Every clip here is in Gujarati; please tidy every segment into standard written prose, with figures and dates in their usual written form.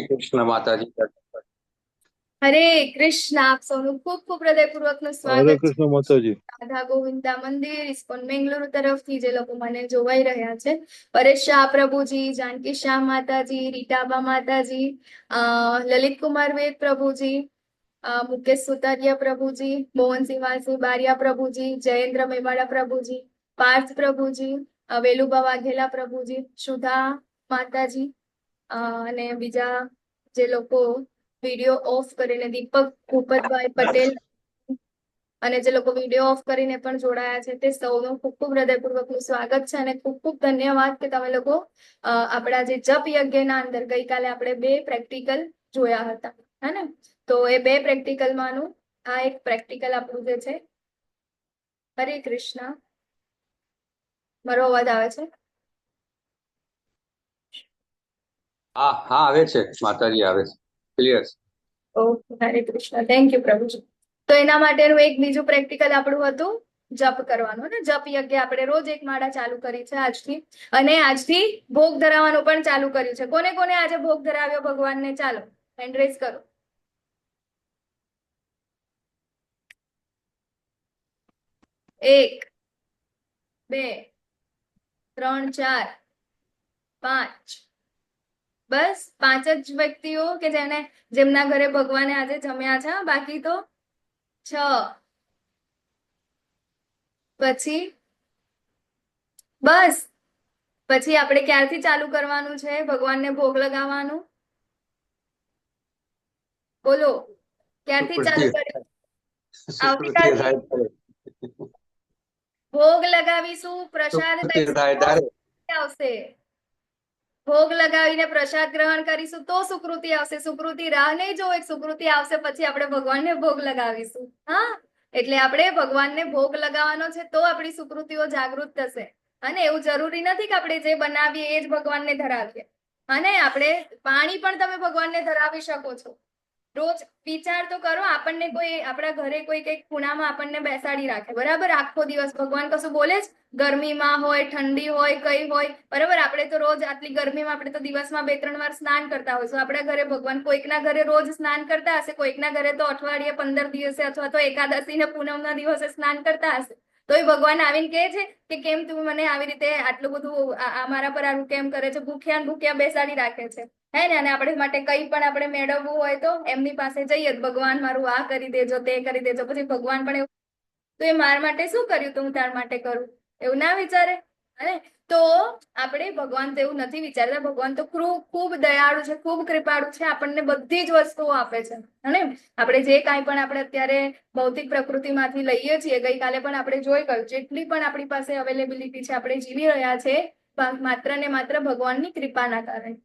કૃષ્ણ માતાજી. હરે કૃષ્ણ. આપ સૌનું ખૂબ ખૂબ હૃદયપૂર્વકનું હરે સ્વાગત છે કૃષ્ણ માતાજી. રાધા ગોવિંદા મંદિર ઇસ્કોન બેંગલુરુ તરફથી જે લોકો મને જોવાઈ રહ્યા છે, પરેશ શાહ પ્રભુજી, જાનકી શાહ માતાજી, રીટાબા માતાજી, લલિત કુમાર વેદ પ્રભુજી, મુકેશ સુતારિયા પ્રભુજી, મોહનસિંહ વાલસિંહ બારિયા પ્રભુજી, જયેન્દ્ર મેવાડા પ્રભુજી, પાર્થ પ્રભુજી, વેલુબા વાઘેલા પ્રભુજી, સુધા માતાજી, અને બીજા જે લોકો વિડીયો ઓફ કરીને, દીપક ભૂપતભાઈ પટેલ, અને જે લોકો વિડીયો ઓફ કરીને પણ જોડાયા છે તે સૌનું ખૂબ ખૂબ હૃદયપૂર્વકનું સ્વાગત છે અને ખૂબ ખૂબ ધન્યવાદ કે તમે લોકો આપણા જે જપ યજ્ઞના અંદર ગઈકાલે આપણે 2 પ્રેક્ટિકલ જોયા હતા, હે ને? તો એ 2 પ્રેક્ટિકલમાંનું આ એક પ્રેક્ટિકલ આપણું જે છે. હરે કૃષ્ણ. મારો અવાજ આવે છે? હા હા, આવે છે માતાજી, આવે છે, ક્લિયર છે. Okay, Hare Krishna. Thank you પ્રભુજી. તો એના માટેનું એક બીજું પ્રેક્ટિકલ આપણું હતું જપ કરવાનું, ને જપ યજ્ઞ આપણે રોજ એક માળા ચાલુ કરી છે આજથી, અને આજથી ભોગ ધરાવવાનું પણ ચાલુ કર્યું છે. કોને કોને આજે ભોગ ધરાવ્યો ભગવાનને? ચાલો હેન્ડ રેઝ કરો. 1 2 3 4 5. બસ 5 જ વ્યક્તિઓ કે જેમના ઘરે ભગવાને આજે જમ્યા છે. બાકી તો 6. પછી બસ પછી આપણે ક્યારથી ચાલુ કરવાનું છે ભગવાનને ભોગ લગાવવાનું? બોલો, ક્યારથી ચાલુ કરી? આવતીકાલથી ભોગ લગાવીશું, પ્રસાદ આવશે. ભોગ લગાવીને પ્રસાદ ગ્રહણ કરીશું તો સુકૃતિ આવશે. સુકૃતિ રાહ નહીં જો, એક સુકૃતિ આવશે પછી આપણે ભગવાનને ભોગ લગાવીશું. હા, એટલે આપણે ભગવાનને ભોગ લગાવવાનો છે તો આપણી સુકૃતિઓ જાગૃત થશે. અને એવું જરૂરી નથી કે આપણે જે બનાવીએ એ જ ભગવાનને ધરાવીએ. અને આપણે પાણી પણ તમે ભગવાનને ધરાવી શકો છો. રોજ વિચાર તો કરો, આપણને કોઈ આપણા ઘરે કોઈ કઈક ખૂણામાં આપણને બેસાડી રાખે, બરાબર? આખો દિવસ ભગવાન કશું બોલે જ? ગરમીમાં હોય, ઠંડી હોય, કઈ હોય, બરાબર? આપણે તો રોજ આટલી ગરમીમાં આપણે તો દિવસમાં 2-3 વાર સ્નાન કરતા હોઈશું. આપણા ઘરે ભગવાન કોઈકના ઘરે રોજ સ્નાન કરતા હશે, કોઈકના ઘરે તો અઠવાડિયે 15 દિવસે અથવા તો એકાદશી ને પૂનમના દિવસે સ્નાન કરતા હશે. તો એ ભગવાન આવીને કહે છે કે કેમ તું મને આવી રીતે આટલું બધું મારા પર આવું કેમ કરે છે? ભૂખ્યા ને ભૂખ્યા બેસાડી રાખે છે, હે ને? અને આપણે માટે કઈ પણ આપણે મેળવવું હોય તો એમની પાસે જઈએ, ભગવાન મારું આ કરી દેજો, તે કરી દેજો. પછી ભગવાન પણ એવું, તો એ મારા માટે શું કર્યું તો હું તાર માટે કરું, એવું ના વિચારે? હે? તો આપણે ભગવાન તો એવું નથી વિચારતા. ભગવાન તો ખૂબ દયાળુ છે, ખૂબ કૃપાળુ છે, આપણને બધી જ વસ્તુઓ આપે છે. અને આપણે જે કાંઈ પણ આપણે અત્યારે ભૌતિક પ્રકૃતિમાંથી લઈએ છીએ, ગઈકાલે પણ આપણે જોઈ ગયું, જેટલી પણ આપણી પાસે અવેલેબિલિટી છે, આપણે જીવી રહ્યા છે માત્ર ને માત્ર ભગવાનની કૃપાના કારણે,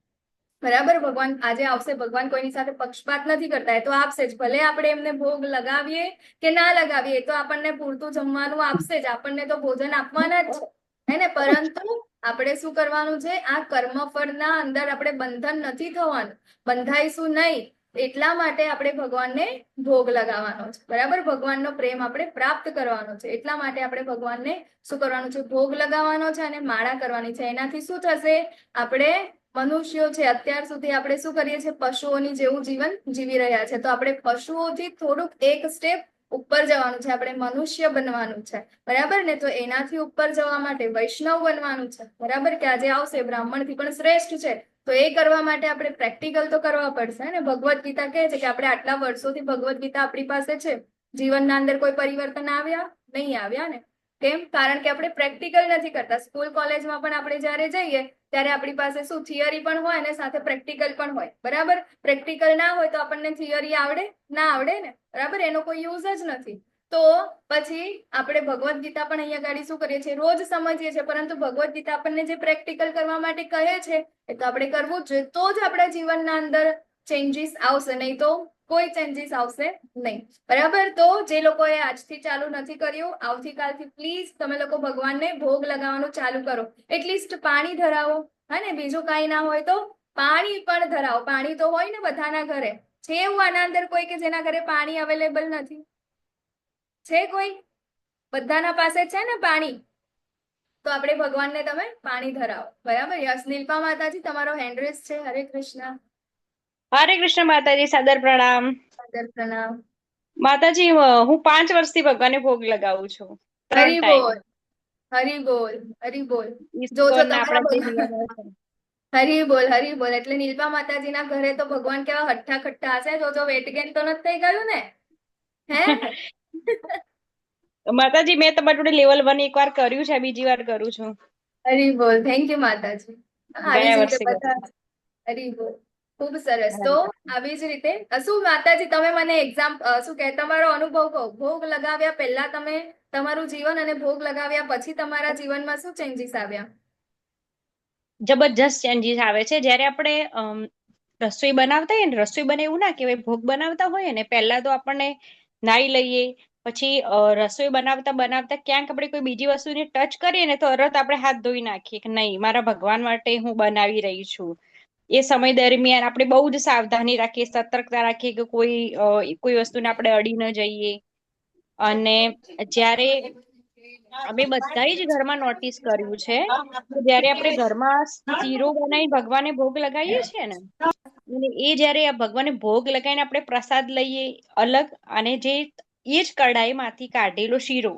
બરાબર? ભગવાન આજે આવશે. ભગવાન કોઈની સાથે પક્ષપાત નથી કરતા, એ તો આપશે જ. ભલે આપણે એમને ભોગ લગાવીએ કે ના લગાવીએ, તો આપણને પૂરતું જમવાનું આપશે જ, આપણને તો ભોજન આપવાના જ છે, હે ને? પરંતુ આપણે શું કરવાનું છે? આ કર્મફળના અંદર આપણે બંધન નથી થવાનું, બંધાઈશું નહીં. એટલા માટે આપણે ભગવાનને ભોગ લગાવવાનો છે, બરાબર? ભગવાનનો પ્રેમ આપણે પ્રાપ્ત કરવાનો છે, એટલા માટે આપણે ભગવાનને શું કરવાનું છે? ભોગ લગાવવાનો છે અને માળા કરવાની છે. એનાથી શું થશે? આપણે મનુષ્યો છે, અત્યાર સુધી આપણે શું કરીએ છીએ? પશુઓની જેવું જીવન જીવી રહ્યા છે. તો આપણે પશુઓથી થોડુંક એક સ્ટેપ ઉપર જવાનું છે, આપણે મનુષ્ય બનવાનું છે, બરાબર ને? તો એનાથી ઉપર જવા માટે વૈષ્ણવ બનવાનું છે, બરાબર? કે આજે આવશે બ્રાહ્મણથી પણ શ્રેષ્ઠ છે. તો એ કરવા માટે આપણે પ્રેક્ટિકલ તો કરવા પડશે ને? ભગવદ્ ગીતા કહે છે કે આપણે આટલા વર્ષોથી ભગવદ્ ગીતા આપણી પાસે છે, જીવનના અંદર કોઈ પરિવર્તન આવ્યા નહીં? આવ્યા ને? કેમ? કારણ કે આપણે પ્રેક્ટિકલ નથી કરતા. સ્કૂલ કોલેજમાં પણ આપણે જયારે જઈએ ત્યારે આપણી પાસે શું થિયરી પણ હોય અને સાથે પ્રેક્ટિકલ પણ હોય, બરાબર? પ્રેક્ટિકલ ના હોય તો આપણને થિયરી આવડે ના આવડે ને, બરાબર? એનો કોઈ યુઝ જ નથી. તો પછી આપણે ભગવદ્ ગીતા પણ અહીંયા ગાડી શું કરીએ છીએ? રોજ સમજીએ છીએ, પરંતુ ભગવદ્ ગીતા આપણને જે પ્રેક્ટિકલ કરવા માટે કહે છે એ તો આપણે કરવું જ જોઈએ. તો જ આપણા જીવનના અંદર ચેન્જીસ આવશે, નહીં તો કોઈ ચેન્જીસ આવશે નહીં, બરાબર? તો જે લોકોએ આજથી ચાલુ નથી કર્યું, આવતીકાલથી પ્લીઝ તમે લોકો ભગવાનને ભોગ લગાવવાનું ચાલુ કરો. એટલીસ્ટ પાણી ધરાવો, હા ને? બીજું કાંઈ ના હોય તો પાણી પણ ધરાવો. પાણી તો હોય ને બધાના ઘરે. છે એવું આના અંદર કોઈ કે જેના ઘરે પાણી અવેલેબલ નથી? છે કોઈ? બધાના પાસે છે ને પાણી? તો આપણે ભગવાનને તમે પાણી ધરાવો, બરાબર? યસ, નીલપા માતાજી તમારો હેન્ડ રેઝ છે. હરે કૃષ્ણ. હરે કૃષ્ણ માતાજી, સાદર પ્રણામ. સાદર પ્રણામ. માતાજી, હું 5 વર્ષથી ભગવાનને ભોગ લગાવું છું, 3 હરી ટાઈમ. બોલ, હરી બોલ, હરી બોલ. જોજો ઇસ્કોન તમારા આપણા જે ભગવાન. હરી બોલ, હરી બોલ. એટલે નીલપા માતાજીના ઘરે તો ભગવાન કેવા હઠ્ઠા ખટ્ટા હશે. જોજો વેટ ગેઇન તો નથી થઈ ગયું ને? હે? માતાજી, મેં તમારી જોડે લેવલ 1 એકવાર કર્યું છે, બીજી વાર કરું છું. હરી બોલ. થેન્ક યુ માતાજી. આવી ગયા જ રીતે વર્ષે બધા. કર્યું. હરી બોલ. ખૂબ સરસ. તો આવી જ રીતે શું માતાજી, તમે મને શું કહે તમારો અનુભવ કહો. ભોગ લગાવ્યા પહેલા તમે તમારું જીવન અને ભોગ લગાવ્યા પછી તમારા જીવનમાં શું ચેન્જીસ આવ્યા? જબરજસ્ત ચેન્જીસ આવે છે જ્યારે આપણે રસોઈ બનાવતા હોઈએ ને. રસોઈ બને એવું ના કહેવાય, ભોગ બનાવતા હોઈએ ને પહેલા તો આપણને નાઈ લઈએ, પછી રસોઈ બનાવતા બનાવતા ક્યાંક આપણે કોઈ બીજી વસ્તુને ટચ કરીએ ને તો તરત આપણે હાથ ધોઈ નાખીએ કે નહીં, મારા ભગવાન માટે હું બનાવી રહી છું. એ સમય દરમિયાન આપણે બહુ જ સાવધાની રાખીએ, સતર્કતા રાખીએ કે કોઈ વસ્તુને આપણે અડી ન જઈએ. અને જ્યારે અમે બધાએ જ ઘરમાં નોટિસ કર્યું છે કે જયારે આપણે ઘરમાં શીરો બનાવી ભગવાનને ભોગ લગાવીએ છીએ ને, અને એ જયારે આ ભગવાનને ભોગ લગાવીને આપણે પ્રસાદ લઈએ અલગ, અને જે એ જ કઢાઈમાંથી કાઢેલો શીરો,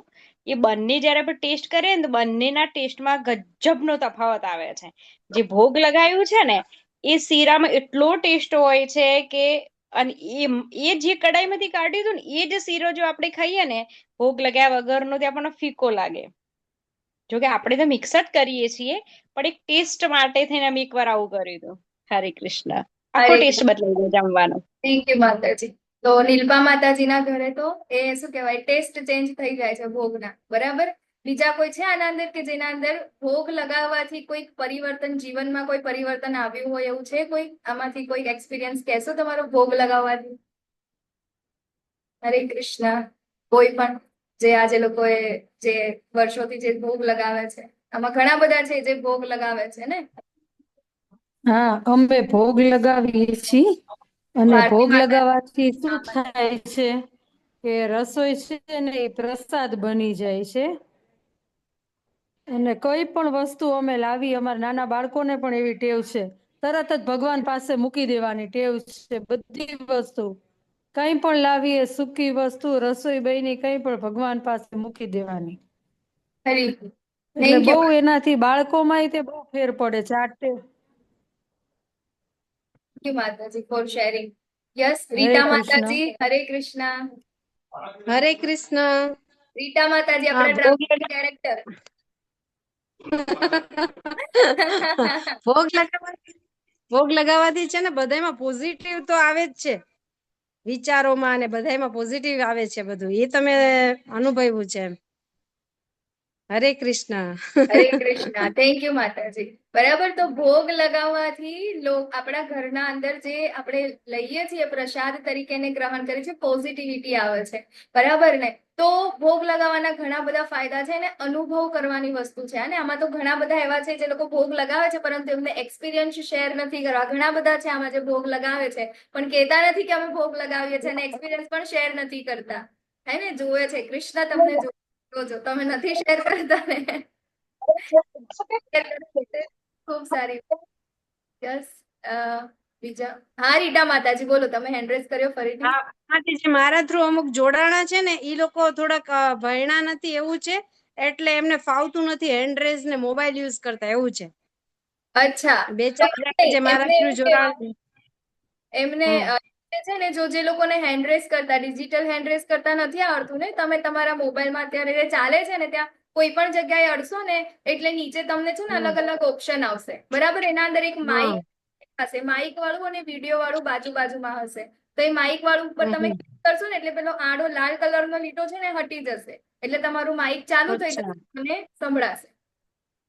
એ બંને જયારે આપણે ટેસ્ટ કરીએ ને તો બંનેના ટેસ્ટમાં ગજબનો તફાવત આવે છે. જે ભોગ લગાવ્યું છે ને એ શીરામાં એટલો ટેસ્ટ હોય છે કે, અને એ જે કઢાઈમાંથી કાઢ્યું હતું ને એ જ શીરો જો આપણે ખાઈએ ને ભોગ લગાવ્યા વગરનો, તે આપણને ફીકો લાગે. જોકે આપણે તો મિક્સ જ કરીએ છીએ, પણ એક ટેસ્ટ માટે થઈને અમે એકવાર આવું કર્યું હતું. હરે કૃષ્ણ. આખો હરે ટેસ્ટ બદલાઈ ગયો જમવાનો. થેન્ક યુ માતાજી. તો નીલપા માતાજીના ઘરે તો એ શું કહેવાય, ટેસ્ટ ચેન્જ થઈ જાય છે ભોગના. બરાબર. બીજા કોઈ છે આના અંદર કે જેના અંદર ભોગ લગાવવાથી કોઈ પરિવર્તન, જીવનમાં કોઈ પરિવર્તન આવ્યું હોય એવું છે? કોઈ આમાંથી કોઈ એક્સપિરિયન્સ કહેશો તમારો ભોગ લગાવવાથી? હરે કૃષ્ણ. કોઈ પણ જે આજે લોકોએ જે વર્ષોથી જે ભોગ લગાવે છે, આમાં ઘણા બધા છે જે ભોગ લગાવે છે ને. હા, અમે ભોગ લગાવીએ છીએ. અને ભારતી ભોગ માતા. લગાવવાથી શું થાય છે કે રસોઈ છે ને એ પ્રસાદ બની જાય છે. અને કઈ પણ વસ્તુ અમે લાવી, અમારા નાના બાળકોને પણ એવી ટેવ છે, તરત જ ભગવાન પાસે મૂકી દેવાની ટેવ છે. બધી વસ્તુ કઈ પણ લાવીએ, સૂકી વસ્તુ, રસોઈ બની, કઈ પણ ભગવાન પાસે મૂકી દેવાની. હરી. એટલે થેન્ક બહુ યુ. એનાથી બાળકોમાં તે બહુ ફેર પડે છે આ ટેવ. થેન્ક યુ માતાજી ફોર શેરિંગ. યસ, હરે રીટા કૃષ્ણ. માતાજી. હરે કૃષ્ણ. હરે કૃષ્ણ. રીટા માતાજી હા, આપણા ડ્રામા કેરેક્ટર. ભોગ લગાવવાથી છે ને બધામાં પોઝિટિવ તો આવે જ છે, વિચારોમાં અને બધામાં પોઝિટિવ આવે છે. બધું એ તમે અનુભવ્યું છે. હરે કૃષ્ણ. હરે કૃષ્ણ. થેન્ક યુ માતાજી. બરાબર. તો ભોગ લગાવવાથી આપણા ઘરના અંદર જે આપણે લઈએ છીએ પ્રસાદ તરીકે એને ગ્રહણ કરીએ છીએ, પોઝિટિવિટી આવે છે. બરાબર ને? તો ભોગ લગાવવાના ઘણા બધા ફાયદા છે અને અનુભવ કરવાની વસ્તુ છે. અને આમાં તો ઘણા બધા એવા છે જે લોકો ભોગ લગાવે છે પરંતુ એમને એક્સપિરિયન્સ શેર નથી કરવા. ઘણા બધા છે આમાં જે ભોગ લગાવે છે પણ કહેતા નથી કે અમે ભોગ લગાવીએ છીએ, અને એક્સપિરિયન્સ પણ શેર નથી કરતા. હે ને? જુએ છે કૃષ્ણ તમને. જોજો, તમે નથી શેર કરતા ને. ખૂબ સારી. યસ. બીજા. હા, રીટા માતાજી બોલો. તમે હેન્ડ રેઝ કર્યો ફરીથી. હા, જે મારા થ્રુ અમુક જોડાણા છે ને ઈ લોકો થોડાક ભણ્યા નથી એવું છે, એટલે એમને ફાવતું નથી હેન્ડ રેઝ ને મોબાઈલ યુઝ કરતા એવું છે. અચ્છા. બે ચાર જણા જે મારા એમને થ્રુ એવું જોડાણ. કહેવાનું, એમને હમ. છે ને જે લોકોને હેન્ડરેસ કરતા, ડિજિટલ હેન્ડરેસ કરતા નથી આવડતું ને, તમે તમારા મોબાઈલમાં અત્યારે જે ચાલે છે ને ત્યાં કોઈ પણ જગ્યાએ અડશો ને એટલે નીચે તમને છે ને અલગ અલગ ઓપ્શન આવશે. બરાબર. એના અંદર એક માઇક હશે, માઇક વાળું અને વિડીયો વાળું બાજુમાં હશે. તો એ માઇક વાળું ઉપર તમે હમ. ક્લિક કરશો ને એટલે પેલો આડો લાલ કલરનો લીટો છે ને હટી જશે. એટલે તમારું માઇક ચાલુ થઈ અચ્છા. જશે અને સંભળાશે.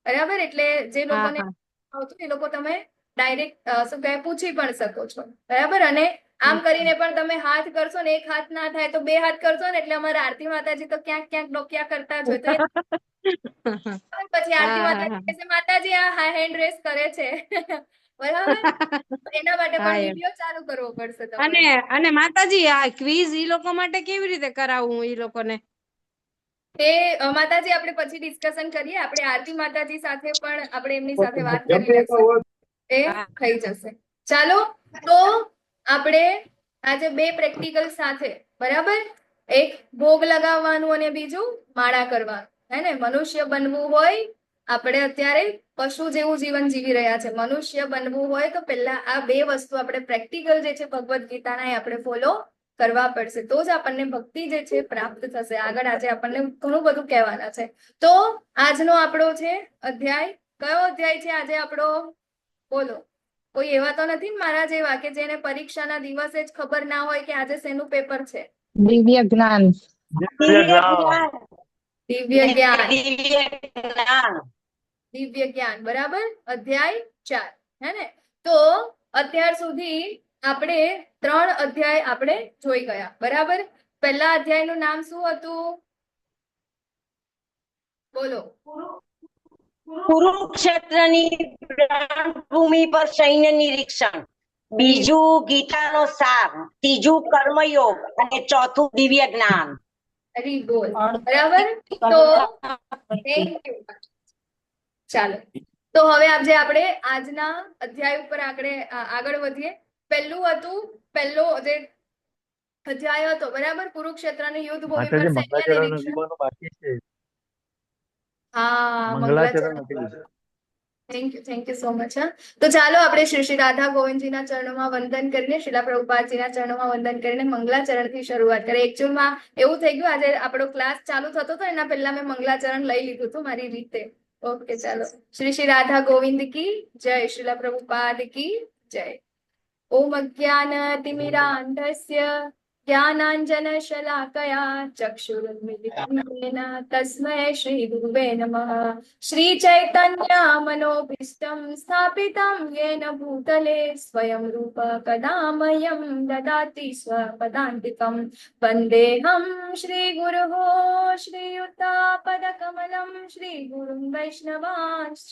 બરાબર. એટલે જે હા લોકોને હા. આવતું એ લોકો તમે ડાયરેક્ટ શું કહે પૂછી પણ શકો છો. બરાબર. અને આમ કરીને પણ તમે હાથ કરશો ને, એક હાથ ના થાય તો 2 હાથ કરશો ને એટલે અમારા આરતી માતાજી તો ક્યાંક ક્યાંક ડોક્યા કરતા જ હોય. તો પછી આરતી હા હા માતાજી હા. કહેશે માતાજી આ હેન્ડ રેસ કરે છે. બરાબર. એના માટે હા પણ એમ. વિડીયો ચાલુ કરવો પડશે અને તમારે. અને માતાજી આ ક્વિઝ ઈ લોકો માટે કેવી રીતે કરાવવું ઈ લોકોને? તે માતાજી આપણે પછી ડિસ્કશન કરીએ. આપણે આરતી માતાજી સાથે પણ આપણે એમની સાથે વાત કરી લઈશું. એ હા. થઈ જશે. ચાલો. તો આપણે આજે બે પ્રેક્ટિકલ સાથે, બરાબર, એક ભોગ લગાવવાનું અને બીજું માળા કરવાનું, હે ને. મનુષ્ય બનવું હોય, આપણે અત્યારે પશુ જેવું જીવન જીવી રહ્યા છે. મનુષ્ય બનવું હોય તો પહેલા આ બે વસ્તુ આપણે પ્રેક્ટિકલ જે છે ભગવદ્ ગીતાના એ આપણે ફોલો કરવા પડશે, તો જ આપણને ભક્તિ જે છે પ્રાપ્ત થશે. આગળ આજે આપણને ઘણું બધું કહેવાના છે. તો આજનો આપણો છે અધ્યાય, કયો અધ્યાય છે આજે આપણો? બોલો. કોઈ એવા તો નથી ને મારા જેવા કે જેને પરીક્ષાના દિવસે જ ખબર ના હોય કે આજે શેનું પેપર છે? દિવ્ય જ્ઞાન. દિવ્ય જ્ઞાન. જ્ઞાન. દિવ્ય જ્ઞાન, બરાબર. અધ્યાય 4, હે ને. તો અત્યાર સુધી આપણે 3 અધ્યાય આપણે જોઈ ગયા, બરાબર. પહેલા અધ્યાયનું નામ શું હતું? બોલો. કુરુક્ષેત્રની રણભૂમિ પર સૈન્ય નિરીક્ષણ, બીજું ગીતાનો સાર, ત્રીજું કર્મયોગ અને ચોથું દિવ્ય જ્ઞાન. વેરી ગુડ, બરાબર. તો થેન્ક યુ. ચાલો, તો હવે આજે આપણે આજના અધ્યાય ઉપર આગળ વધીએ. પહેલો જે અધ્યાય હતો, બરાબર, કુરુક્ષેત્રની યુદ્ધ ભૂમિ પર સૈન્ય નિરીક્ષણ. હા, મંગલાચરણ. Thank you so much. તો ચાલો આપણે શ્રી રાધા ગોવિંદજીના ચરણોમાં વંદન કરીને, શિલા પ્રભુપાદજીના ચરણોમાં વંદન કરીને મંગલાચરણથી શરૂઆત કરીએ. એકચ્યુઅલમાં એવું થઈ ગયું, આજે આપણો ક્લાસ ચાલુ થતો હતો એના પહેલા મેં મંગલાચરણ લઈ લીધું હતું મારી રીતે. ઓકે, ચાલો. શ્રી રાધા ગોવિંદ કી જય, શિલા પ્રભુપાદ કી જય. ઓમ અજ્ઞાનતિમિરાન્ધસ્ય જ્ઞાનાંજન શલાકયા ચક્ષુરુન્મિલિतं येन तस्मै श्री गुरुवे नमः. श्री चैतन्य मनोभीष्टं स्थापितं येन भूतले स्वयं रूप कदा मह्यं ददाति स्वपदान्तिकं. वन्देऽहं श्रीगुरुः श्रीयुतापदकमलं श्रीगुरुं वैष्णवांश्च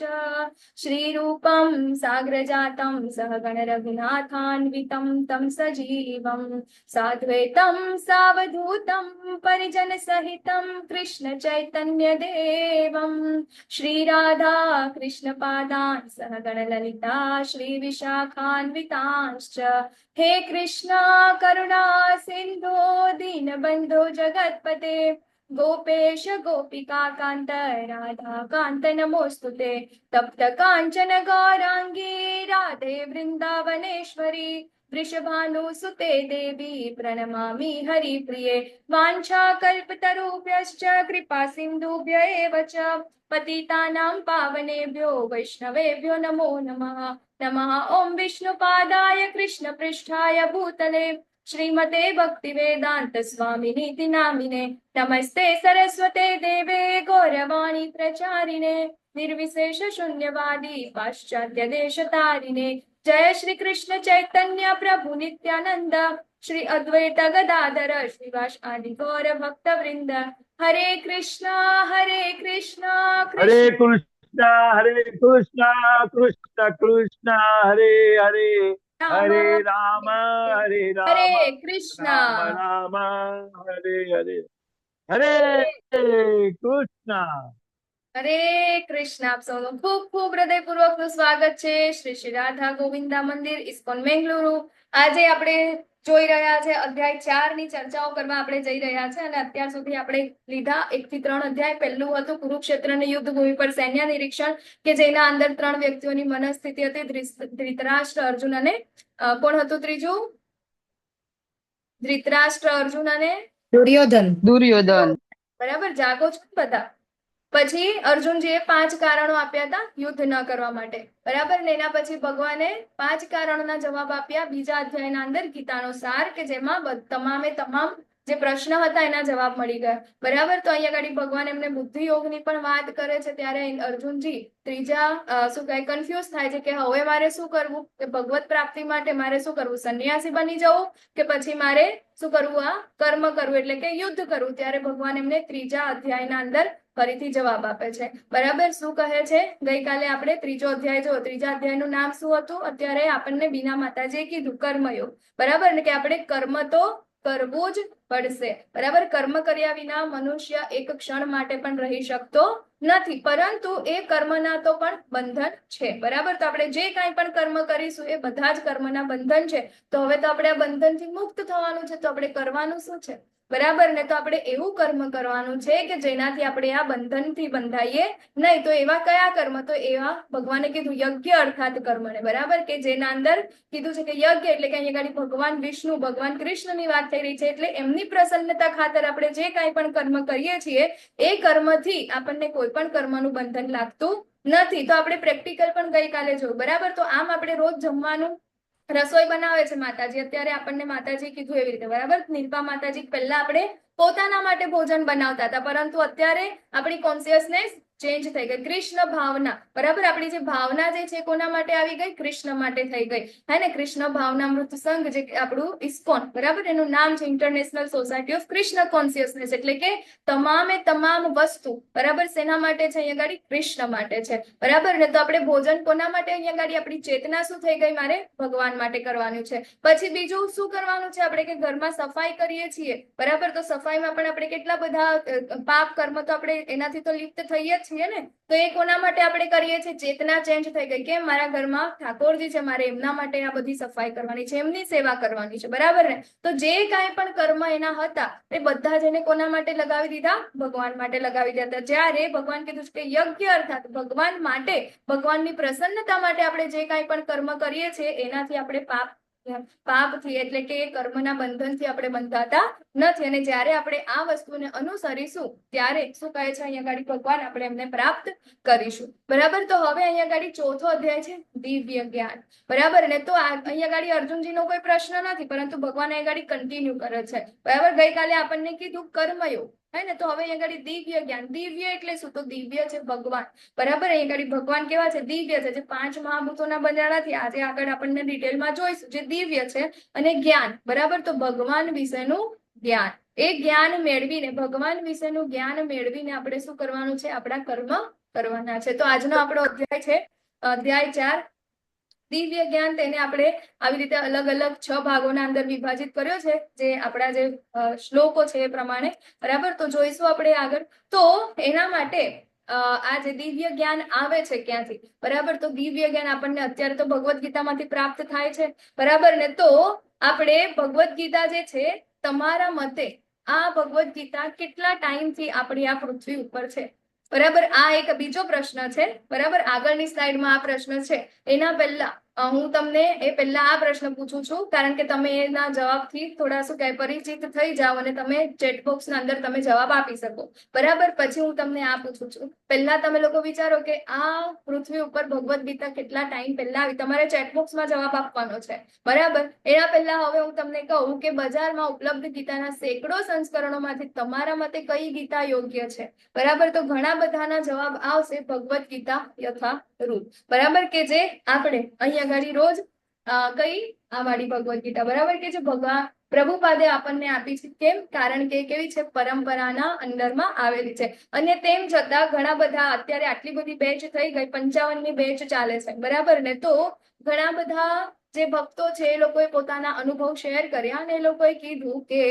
श्रीरूपं साग्रजातं सहगण रघुनाथान्वितं तं सजीवं साद्वैतं सावधूतं परिजन सहितं कृष्ण चैतन्य देवं श्री राधा कृष्ण पादान् सहगण ललिता श्री विशाखान्वितांश्च. हे कृष्ण करुणा सिन्धो दीनबन्धो जगत्पते गोपेश गोपिका कान्त राधा कान्त नमोस्तुते. तप्त काञ्चन गौराङ्गी राधे वृन्दावनेश्वरी वृषभानुसुते देवी प्रणमामि हरिप्रिये. वाञ्छाकल्पतरुभ्यश्च कृपा सिन्धुभ्य एव च पतितानां पावनेभ्यो वैष्णवेभ्यो नमो नमः. नमः ॐ विष्णुपादाय कृष्णपृष्ठाय भूतले श्रीमते भक्तिवेदांत स्वामिनीति नामिने. नमस्ते सरस्वते देवे गौरवाणी प्रचारिणे निर्विशेष शून्यवादी पाश्चात्य देश तारिणे. जय श्री कृष्ण चैतन्य प्रभु नित्यानंद श्री अद्वैत गदाधर श्रीवास आदि गौर भक्त वृंद. हरे कृष्णा हरे कृष्णा कृष्ण कृष्ण हरे हरे हरे राम हरे कृष्णा राम हरे हरे हरे कृष्णा. હરે કૃષ્ણ. આપ સૌનું ખૂબ ખૂબ હૃદયપૂર્વકનું સ્વાગત છે શ્રી શ્રી રાધા ગોવિંદા મંદિર ઇસ્કોન બેંગલુરુ. આજે આપણે જોઈ રહ્યા છે અધ્યાય 4 ની ચર્ચાઓ કરવા આપણે જઈ રહ્યા છે અને અત્યાર સુધી આપણે લીધા 1 થી 3 અધ્યાય. પહેલું હતું કુરુક્ષેત્રની યુદ્ધ ભૂમિ પર સૈન્ય નિરીક્ષણ, કે જેના અંદર 3 વ્યક્તિઓની મનસ્થિતિ હતી, ધૃતરાષ્ટ્ર, અર્જુન અને કોણ હતું ત્રીજું? ધૃતરાષ્ટ્ર, અર્જુન અને દુર્યોધન. બરાબર, જાગો છો બધા. પછી અર્જુનજીએ 5 કારણો આપ્યા હતા યુદ્ધ ન કરવા માટે, બરાબર ને. એના પછી ભગવાને 5 કારણોના જવાબ આપ્યા બીજા અધ્યાયના અંદર ગીતાનો સાર, કે જેમાં તમામે તમામ જે પ્રશ્ન હતા એના જવાબ મળી ગયા, બરાબર. તો અહીંયા આગળ ભગવાન એમને બુદ્ધિ યોગની પણ વાત કરે છે, ત્યારે અર્જુનજી ત્રીજા શું કહે, કન્ફ્યુઝ થાય છે કે હવે મારે શું કરવું, કે ભગવત પ્રાપ્તિ માટે મારે શું કરવું, સંન્યાસી બની જવું કે પછી મારે શું કરવું, આ કર્મ કરવું એટલે કે યુદ્ધ કરવું. ત્યારે ભગવાન એમને ત્રીજા અધ્યાયના અંદર ફરીથી જવાબ આપે છે, બરાબર. શું કહે છે? ગઈકાલે આપણે ત્રીજો અધ્યાય જો, ત્રીજા અધ્યાયનું નામ શું હતું? અત્યારે આપણને બીના માતાજીએ કીધું કર્મયોગ, બરાબર ને, કે આપણે કર્મ તો કરવું જ પડશે. બરાબર, કર્મ કર્યા વિના મનુષ્ય એક ક્ષણ માટે પણ રહી શકતો નથી, પરંતુ એ કર્મના તો પણ બંધન છે. બરાબર, તો આપણે જે કાંઈ પણ કર્મ કરીશું એ બધા જ કર્મના બંધન છે. તો હવે તો આપણે આ બંધનથી મુક્ત થવાનું છે, તો આપણે કરવાનું શું છે? બરાબર ને, તો આપણે એવું કર્મ કરવાનું છે કે જેનાથી આપણે આ બંધનથી બંધાઈએ નહીં. તો એવા કયા કર્મ? તો એવા ભગવાને કીધું યજ્ઞ અર્થાત કર્મને. બરાબર, કે જેના અંદર કીધું છે કે યજ્ઞ એટલે કે અહીંયા આગળ ભગવાન વિષ્ણુ ભગવાન કૃષ્ણની વાત થઈ રહી છે, એટલે એમની પ્રસન્નતા ખાતર આપણે જે કાંઈ પણ કર્મ કરીએ છીએ એ કર્મથી આપણને કોઈ પણ કર્મનું બંધન લાગતું નથી. તો આપણે પ્રેક્ટિકલ પણ ગઈકાલે જોયું. બરાબર, તો આમ આપણે રોજ જમવાનું રસોઈ બનાવે છે માતાજી. અત્યારે આપણને માતાજી કીધું એવી રીતે. બરાબર, નિર્ભા માતાજી પહેલા આપણે પોતાના માટે ભોજન બનાવતા હતા, પરંતુ અત્યારે આપણી કોન્શિયસનેસ ચેન્જ થઈ ગઈ. કૃષ્ણ ભાવના. બરાબર, આપણી જે ભાવના જે છે કોના માટે આવી ગઈ? કૃષ્ણ માટે થઈ ગઈ. હે ને, કૃષ્ણ ભાવનામૃત સંઘ જે આપણું ઇસ્કોન, બરાબર, એનું નામ છે international society of Krishna consciousness. એટલે કે તમામે તમામ વસ્તુ, બરાબર, શેના માટે છે? અહીંયા ગાડી કૃષ્ણ માટે છે. બરાબર ને, તો આપણે ભોજન કોના માટે? અહીંયા ગાડી આપણી ચેતના શું થઈ ગઈ? મારે ભગવાન માટે કરવાનું છે. પછી બીજું શું કરવાનું છે આપણે? કે ઘરમાં સફાઈ કરીએ છીએ, બરાબર, તો સફાઈમાં પણ આપણે કેટલા બધા પાપ કર્મ તો આપણે એનાથી તો લિપ્ત થઈએ જ છીએ ને. તો એ કોના માટે આપણે કરીએ છીએ? ચેતના ચેન્જ થઈ ગઈ કે મારા ઘરમાં ઠાકોરજી છે, મારે એમના માટે આ બધી સફાઈ કરવાની છે, એમની સેવા કરવાની છે. બરાબર ને, તો જે કાંઈ પણ કર્મ એના હતા એ બધા જ એને કોના માટે લગાવી દીધા? ભગવાન માટે લગાવી દીધા. જ્યારે ભગવાન કીધું છે કે યજ્ઞ અર્થાત ભગવાન માટે, ભગવાનની પ્રસન્નતા માટે આપણે જે કાંઈ પણ કર્મ કરીએ છીએ એનાથી આપણે પાપથી એટલે કે કર્મના બંધનથી આપણે બંધાતા નથી. અને જ્યારે આપણે આ વસ્તુને અનુસરીશું ત્યારે શું કહે છે અહીંયા ગાડી ભગવાન? આપણે એમને પ્રાપ્ત કરીશું. બરાબર, તો હવે અહીંયા ગાડી ચોથો અધ્યાય છે દિવ્ય જ્ઞાન. બરાબર ને, તો અહીંયા ગાડી અર્જુનજીનો કોઈ પ્રશ્ન નથી, પરંતુ ભગવાન અહીંયા ગાડી કન્ટિન્યુ કરે છે. બરાબર, ગઈકાલે આપણને કીધું કર્મયોગ, હે ને, તો હવે અહીંયા ગાડી દિવ્ય જ્ઞાન. દિવ્ય એટલે શું? તો દિવ્ય છે ભગવાન. બરાબર, અહીંયા ગાડી ભગવાન કેવા છે? દિવ્ય છે. જે 5 મહાભૂતોના બન્યા નથી, આજે આગળ આપણને ડિટેલમાં જોઈશું. જે દિવ્ય છે અને જ્ઞાન. બરાબર, તો ભગવાન વિશેનું જ્ઞાન. એ જ્ઞાન મેળવીને, ભગવાન વિશેનું જ્ઞાન મેળવીને આપણે શું કરવાનું છે? આપણા કર્મ કરવાના છે. તો આજનો આપણો અધ્યાય છે અધ્યાય 4 દિવ્ય જ્ઞાન. તેને આપણે આવી રીતે અલગ અલગ 6 ભાગોના અંદર વિભાજિત કર્યો છે, જે આપણા જે શ્લોકો છે એ પ્રમાણે. બરાબર, તો જોઈશું આપણે આગળ. તો એના માટે આ જે દિવ્ય જ્ઞાન આવે છે ક્યાંથી? બરાબર, તો દિવ્ય જ્ઞાન આપણને અત્યારે તો ભગવદ્ ગીતામાંથી પ્રાપ્ત થાય છે. બરાબર ને, તો આપણે ભગવદ્ ગીતા જે છે, તમારા મતે આ ભગવદ્ ગીતા કેટલા ટાઈમથી આપણી આ પૃથ્વી ઉપર છે? બરાબર, આ એક બીજો પ્રશ્ન છે. બરાબર, આગળની સ્લાઇડમાં આ પ્રશ્ન છે. એના પહેલા હું તમને એ પહેલા આ પ્રશ્ન પૂછું છું, કારણ કે તમે એના જવાબથી થોડા શું કહેવાય પરિચિત થઈ જાઓ અને તમે ચેટ બોક્સના અંદર તમે જવાબ આપી શકો. બરાબર, પછી હું તમને આ પૂછું છું. પહેલા તમે લોકો વિચારો કે આ પૃથ્વી ઉપર ભગવદ્ ગીતા કેટલા ટાઈમ પહેલા આવી? તમારે ચેટ બોક્સમાં જવાબ આપવાનો છે. બરાબર, એના પહેલા હવે હું તમને કહું કે બજારમાં ઉપલબ્ધ ગીતાના સેંકડો સંસ્કરણોમાંથી તમારા મતે કઈ ગીતા યોગ્ય છે? બરાબર, તો ઘણા બધાના જવાબ આવશે ભગવદ્ ગીતા યથારૂપ. બરાબર, કે જે આપણે અહીંયા ગાડી રોજ કઈ આ વાળી ભગવદ્ ગીતા. બરાબર, કે જે ભગવાન પ્રભુપાદે આપણને આપી છે. કેમ? કારણ કે કેવી છે? પરંપરાના અંદરમાં આવેલી છે. અને તેમ છતાં ઘણા બધા અત્યારે આટલી બધી બેચ થઈ ગઈ, 55મી બેચ ચાલે છે. બરાબર ને, તો ઘણા બધા જે ભક્તો છે એ લોકોએ પોતાના અનુભવ શેર કર્યા અને એ લોકોએ કીધું કે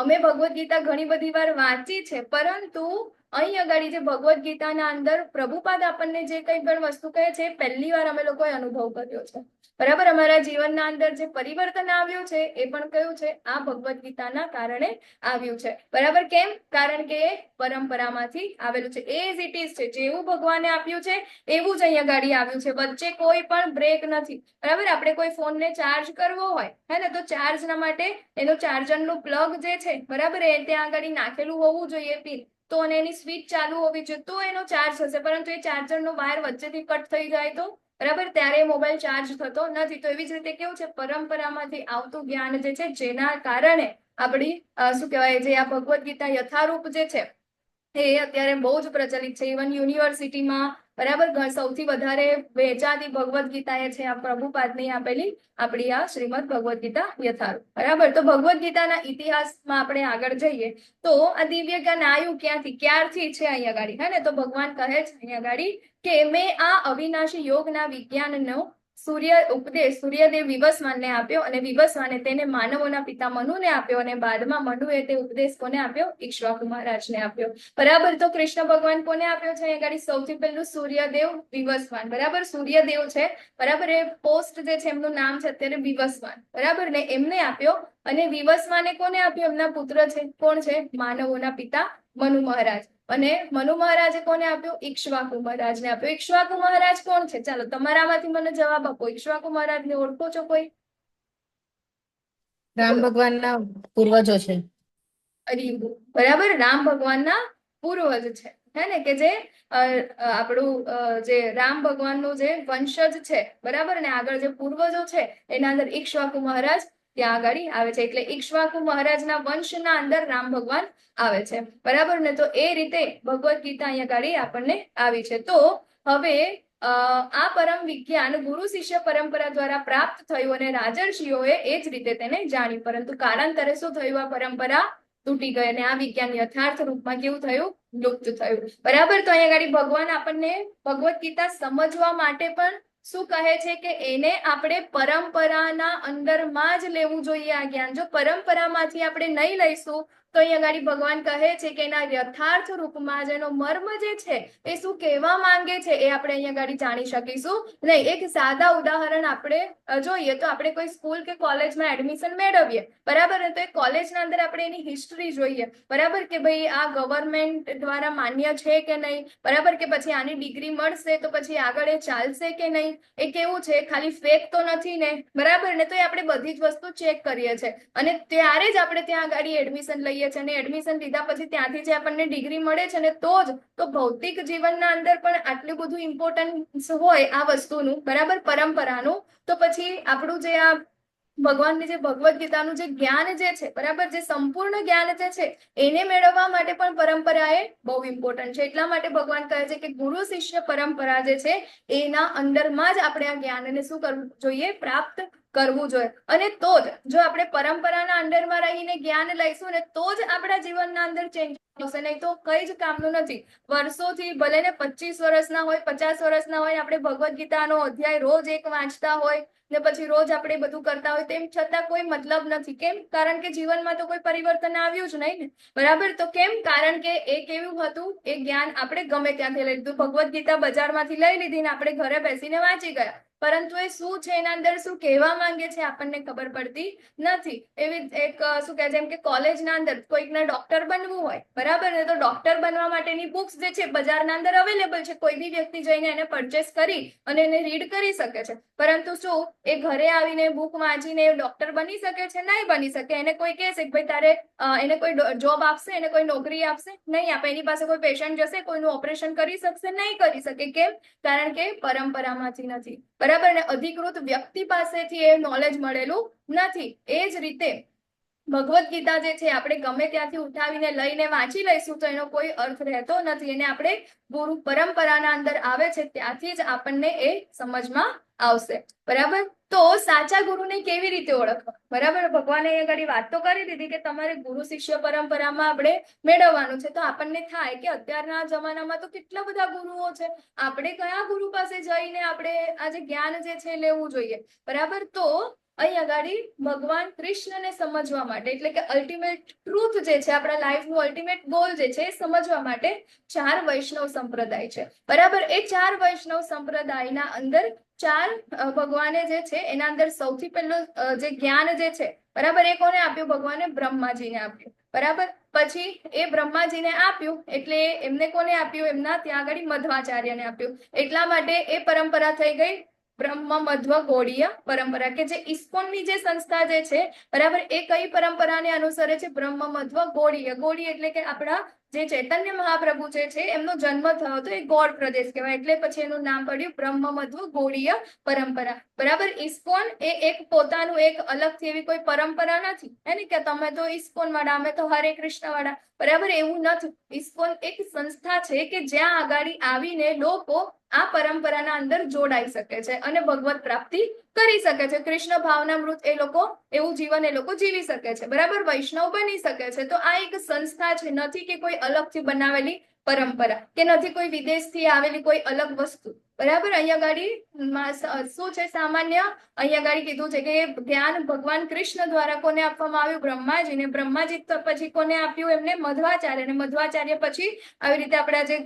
અમે ભગવદ્ ગીતા ઘણી બધી વાર વાંચી છે, પરંતુ અહીં આગળ જે ભગવદ્ ગીતાના અંદર પ્રભુપાદ આપણને જે કંઈ પણ વસ્તુ કહે છે પહેલી વાર અમે લોકોએ અનુભવ કર્યો છે. બરાબર, અમારા જીવનના અંદર જે પરિવર્તન આવ્યું છે એ પણ કયું છે? આ ભગવદ્ ગીતાના કારણે આવ્યું છે. બરાબર, કેમ? કારણ કે પરંપરામાંથી આવેલું છે. એઝ ઇટ ઇઝ છે, જેવું ભગવાને આપ્યું છે એવું જ અહીંયા ગાડી આવ્યું છે. વચ્ચે કોઈ પણ બ્રેક નથી. બરાબર, આપણે કોઈ ફોનને ચાર્જ કરવો હોય હે ને, તો ચાર્જના માટે એનું ચાર્જરનું પ્લગ જે છે, બરાબર, એ ત્યાં આગળ નાખેલું હોવું જોઈએ પિન, તો અને એની સ્વિચ ચાલુ હોવી જોઈએ તો એનો ચાર્જ થશે. પરંતુ એ ચાર્જરનો વાયર વચ્ચેથી કટ થઈ જાય તો બરાબર, ત્યારે મોબાઈલ ચાર્જ થતો નથી. તો એવી જ રીતે કેવું છે? પરંપરામાંથી આવતું જ્ઞાન જે છે, જેના કારણે આપણી શું કહેવાય, જે આ ભગવદ્ ગીતા યથારૂપ જે છે એ અત્યારે બહુ જ પ્રચલિત છે. ઇવન યુનિવર્સિટીમાં બરાબર સૌથી વધારે વેચાતી ભગવદ્ ગીતા એ છે આ પ્રભુપાદની આપેલી આપણી આ શ્રીમદ ભગવદ્ ગીતા યથારૂપ. બરાબર, તો ભગવદ્ ગીતાના ઇતિહાસમાં આપણે આગળ જઈએ તો આ દિવ્ય જ્ઞાન આવ્યું ક્યાંથી? ક્યારથી છે અહીંયા ગાડી? હે ને, તો ભગવાન કહે છે અહીંયા ગાડી કે મેં આ અવિનાશી યોગના વિજ્ઞાનનો સૂર્યદેવ વિવસ્વાનને આપ્યો અને વિવસ્વાને તેને માનવોના પિતા મનુને આપ્યો અને બાદમાં મનુએ તે ઉપદેશ કોને આપ્યો? ઇક્ષ્વાકુ મહારાજને આપ્યો. બરાબર. તો કૃષ્ણ ભગવાન કોને આપ્યો છે? અહીં આગળ સૌથી પહેલું સૂર્યદેવ વિવસ્વાન. બરાબર. સૂર્યદેવ છે, બરાબર, એ પોસ્ટ જે છે એમનું નામ છે અત્યારે વિવસ્વાન, બરાબર ને, એમને આપ્યો. અને વિવસ્વાને કોને આપ્યો? એમના પુત્ર છે, કોણ છે? માનવોના પિતા મનુ મહારાજ. અને મનુ મહારાજે કોને આપ્યો? ઇક્ષ્વાકુ મહારાજને આપ્યો. ઇક્ષ્વાકુ મહારાજ કોણ છે? ચાલો તમારામાંથી મને જવાબ આપો. ઇક્ષ્વાકુ મહારાજને ઓળખો છો કોઈ? રામ ભગવાનના પૂર્વજો છે. અરે બરાબર, રામ ભગવાનના પૂર્વજ છે, હે ને, કે જે આપણું જે રામ ભગવાનનું જે વંશજ છે, બરાબર ને, આગળ જે પૂર્વજો છે એના અંદર ઇક્ષ્વાકુ મહારાજ ત્યાં આગળ આવે છે. એટલે ઇક્ષ્વાકુ મહારાજના વંશના અંદર રામ ભગવાન આવે છે, બરાબર ને. તો એ રીતે ભગવદ ગીતા અહીંયા આગળ આપણને આવી છે. તો હવે આ પરમ વિજ્ઞાન ગુરુ શિષ્ય પરંપરા દ્વારા પ્રાપ્ત થયું અને રાજર્ષિઓએ એ જ રીતે તેને જાણ્યું, પરંતુ કાળાંતરે શું થયું? આ પરંપરા તૂટી ગઈ અને આ વિજ્ઞાન યથાર્થ રૂપમાં કેવું થયું? લુપ્ત થયું, બરાબર. તો અહીંયા આગળ ભગવાન આપણને ભગવદ ગીતા સમજવા માટે પણ શું કહે છે કે એને આપણે પરંપરાના અંદરમાં જ લેવું જોઈએ આ જ્ઞાન. જો પરંપરામાંથી આપણે નહીં લઈશું તો અહીંયા આગળ ભગવાન કહે છે કે એના યથાર્થ રૂપમાં જેનો મર્મ જે છે એ શું કહેવા માંગે છે એ આપણે અહીંયા આગળ જાણી શકીશું નહીં. એક સાદા ઉદાહરણ આપણે જોઈએ તો આપણે કોઈ સ્કૂલ કે કોલેજમાં એડમિશન મેળવીએ, બરાબર, તો એ કોલેજના અંદર આપણે એની હિસ્ટ્રી જોઈએ, બરાબર, કે ભાઈ આ ગવર્મેન્ટ દ્વારા માન્ય છે કે નહીં, બરાબર, કે પછી આની ડિગ્રી મળશે તો પછી આગળ એ ચાલશે કે નહીં, એ કેવું છે, ખાલી ફેક તો નથી ને, બરાબર ને. તો એ આપણે બધી જ વસ્તુ ચેક કરીએ છીએ અને ત્યારે જ આપણે ત્યાં આગળ એડમિશન લઈએ છીએ અને એડમિશન લીધા પછી ત્યાંથી જે આપણને ડિગ્રી મળે છે ને તો જ તો ભૌતિક જીવનના અંદર પણ આટલું બધું ઇમ્પોર્ટન્સ હોય આ વસ્તુનું, બરાબર, પરંપરાનું, તો પછી આપણું જે આ ભગવાનની જે ભગવદ ગીતાનું જે જ્ઞાન જે છે, બરાબર, જે સંપૂર્ણ જ્ઞાન જે છે એને મેળવવા માટે પણ પરંપરા એ બહુ ઇમ્પોર્ટન્ટ છે. એટલા માટે ભગવાન કહે છે કે ગુરુ શિષ્ય પરંપરા જે છે એના અંદરમાં જ આપણે આ જ્ઞાનને શું કરવું જોઈએ? પ્રાપ્ત કરવું જોઈએ. અને તો જ જો આપણે પરંપરાના અંદરમાં રહીને જ્ઞાન લઈશું ને તો જ આપણા જીવનના અંદર ચેન્જ આવશે, નહીં તો કઈ જ કામનું નથી. વર્ષોથી ભલે ને 25 વર્ષના હોય, 50 વર્ષના હોય, આપણે ભગવદ ગીતાનો અધ્યાય રોજ એક વાંચતા હોય ને પછી રોજ આપણે બધું કરતા હોય, તેમ છતાં કોઈ મતલબ નથી. કેમ? કારણ કે જીવનમાં તો કોઈ પરિવર્તન આવ્યું જ નહીં ને, બરાબર. તો કેમ? કારણ કે એ કેવું હતું? એ જ્ઞાન આપણે ગમે ત્યાંથી લઈ લીધું. ભગવદ ગીતા બજારમાંથી લઈ લીધી ને આપણે ઘરે બેસીને વાંચી ગયા, પરંતુ એ શું છે, એના અંદર શું કહેવા માંગે છે આપણને ખબર પડતી નથી. એવી એક શું કહે, જેમ કે કોલેજના અંદર કોઈકને ડોક્ટર બનવું હોય, બરાબર, તો ડોક્ટર બનવા માટેની બુક્સ જે છે બજારના અંદર અવેલેબલ છે, કોઈ બી વ્યક્તિ જઈને એને પરચેસ કરી અને એને રીડ કરી શકે છે, પરંતુ શું એ ઘરે આવીને બુક વાંચીને ડોક્ટર બની શકે છે? નહીં બની શકે. એને કોઈ કહેશે કે ભાઈ તારે એને કોઈ જોબ આપશે, એને કોઈ નોકરી આપશે? નહીં આપે. એની પાસે કોઈ પેશન્ટ જશે, કોઈનું ઓપરેશન કરી શકશે? નહીં કરી શકે. કેમ? કારણ કે પરંપરામાંથી નથી, બરાબર ને, અધિકૃત વ્યક્તિ પાસેથી એ નોલેજ મળેલું નથી. એ જ રીતે ભગવદ ગીતા જે છે આપણે ગમે ત્યાંથી ઉઠાવીને લઈને વાંચી લઈશું તો એનો કોઈ અર્થ રહેતો નથી. એને આપણે ગુરુ પરંપરાના અંદર આવે છે ત્યાંથી જ આપણને એ સમજમાં આવશે, બરાબર. તો સાચા ગુરુને કેવી રીતે ઓળખવા? બરાબર, ભગવાને એ ઘડી વાત તો કરી દીધી કે તમારે ગુરુ શિષ્ય પરંપરામાં આપણે મેળવવાનું છે. તો આપણને થાય કે અત્યારના જમાનામાં તો કેટલા બધા ગુરુઓ છે, આપણે કયા ગુરુ પાસે જઈને આપણે આ જે જ્ઞાન જે છે લેવું જોઈએ, બરાબર. તો અહીં આગળ ભગવાન કૃષ્ણને સમજવા માટે, એટલે કે અલ્ટિમેટ ટ્રુથ જે છે, આપણા લાઈફનું અલ્ટિમેટ ગોલ જે છે એ સમજવા માટે 4 વૈષ્ણવ સંપ્રદાય છે, બરાબર. એ 4 વૈષ્ણવ સંપ્રદાયના અંદર 4 ભગવાને જે છે એના અંદર સૌથી પહેલું જે જ્ઞાન જે છે, બરાબર, એ કોને આપ્યું? ભગવાને બ્રહ્માજીને આપ્યું, બરાબર. પછી એ બ્રહ્માજીને આપ્યું એટલે એમને કોને આપ્યું? એમના ત્યાં આગળ મધ્વાચાર્યને આપ્યું. એટલા માટે એ પરંપરા થઈ ગઈ બ્રહ્મ મધ્વ ગૌડીય પરંપરા, કે જે ઇસ્કોનની જે સંસ્થા જે છે, બરાબર, એ કઈ પરંપરાને અનુસરે છે? બ્રહ્મ મધ્વ ગૌડીય. ગૌડી એટલે કે આપણા જે ચૈતન્ય મહાપ્રભુ જે છે એમનો જન્મ થયો હતો એ ગોળ પ્રદેશ કહેવાય, એટલે પછી એનું નામ પડ્યું બ્રહ્મ મધ્વ ગૌડીય પરંપરા, બરાબર. ઇસ્કોન એ એક પોતાનું એક અલગથી એવી કોઈ પરંપરા નથી, હે ને, કે તમે તો ઇસ્કોન વાળા, અમે તો હરે કૃષ્ણ વાળા, બરાબર, એવું નથી. ઇસ્કોન એક સંસ્થા છે કે જ્યાં આગળ આવીને લોકો આ પરંપરાના અંદર જોડાઈ શકે છે અને ભગવત પ્રાપ્તિ કરી શકે છે. કૃષ્ણ ભાવનામૃત એ લોકો એવું જીવન એ લોકો જીવી શકે છે, બરાબર, વૈષ્ણવ બની શકે છે. તો આ એક સંસ્થા છે, નથી કે કોઈ અલગથી બનાવેલી પરંપરા, કે નથી કોઈ વિદેશથી આવેલી કોઈ અલગ વસ્તુ. બરાબર, અહીંયા ગાડી શું છે સામાન્ય, અહીંયા ગાડી કીધું છે કે જ્ઞાન ભગવાન કૃષ્ણ દ્વારા કોને આપવામાં આવ્યું? બ્રહ્માજીને. બ્રહ્માજી પછી કોને આપ્યું? એમને મધ્વાચાર્ય. અને મધ્વાચાર્ય પછી આવી રીતે આપણા જે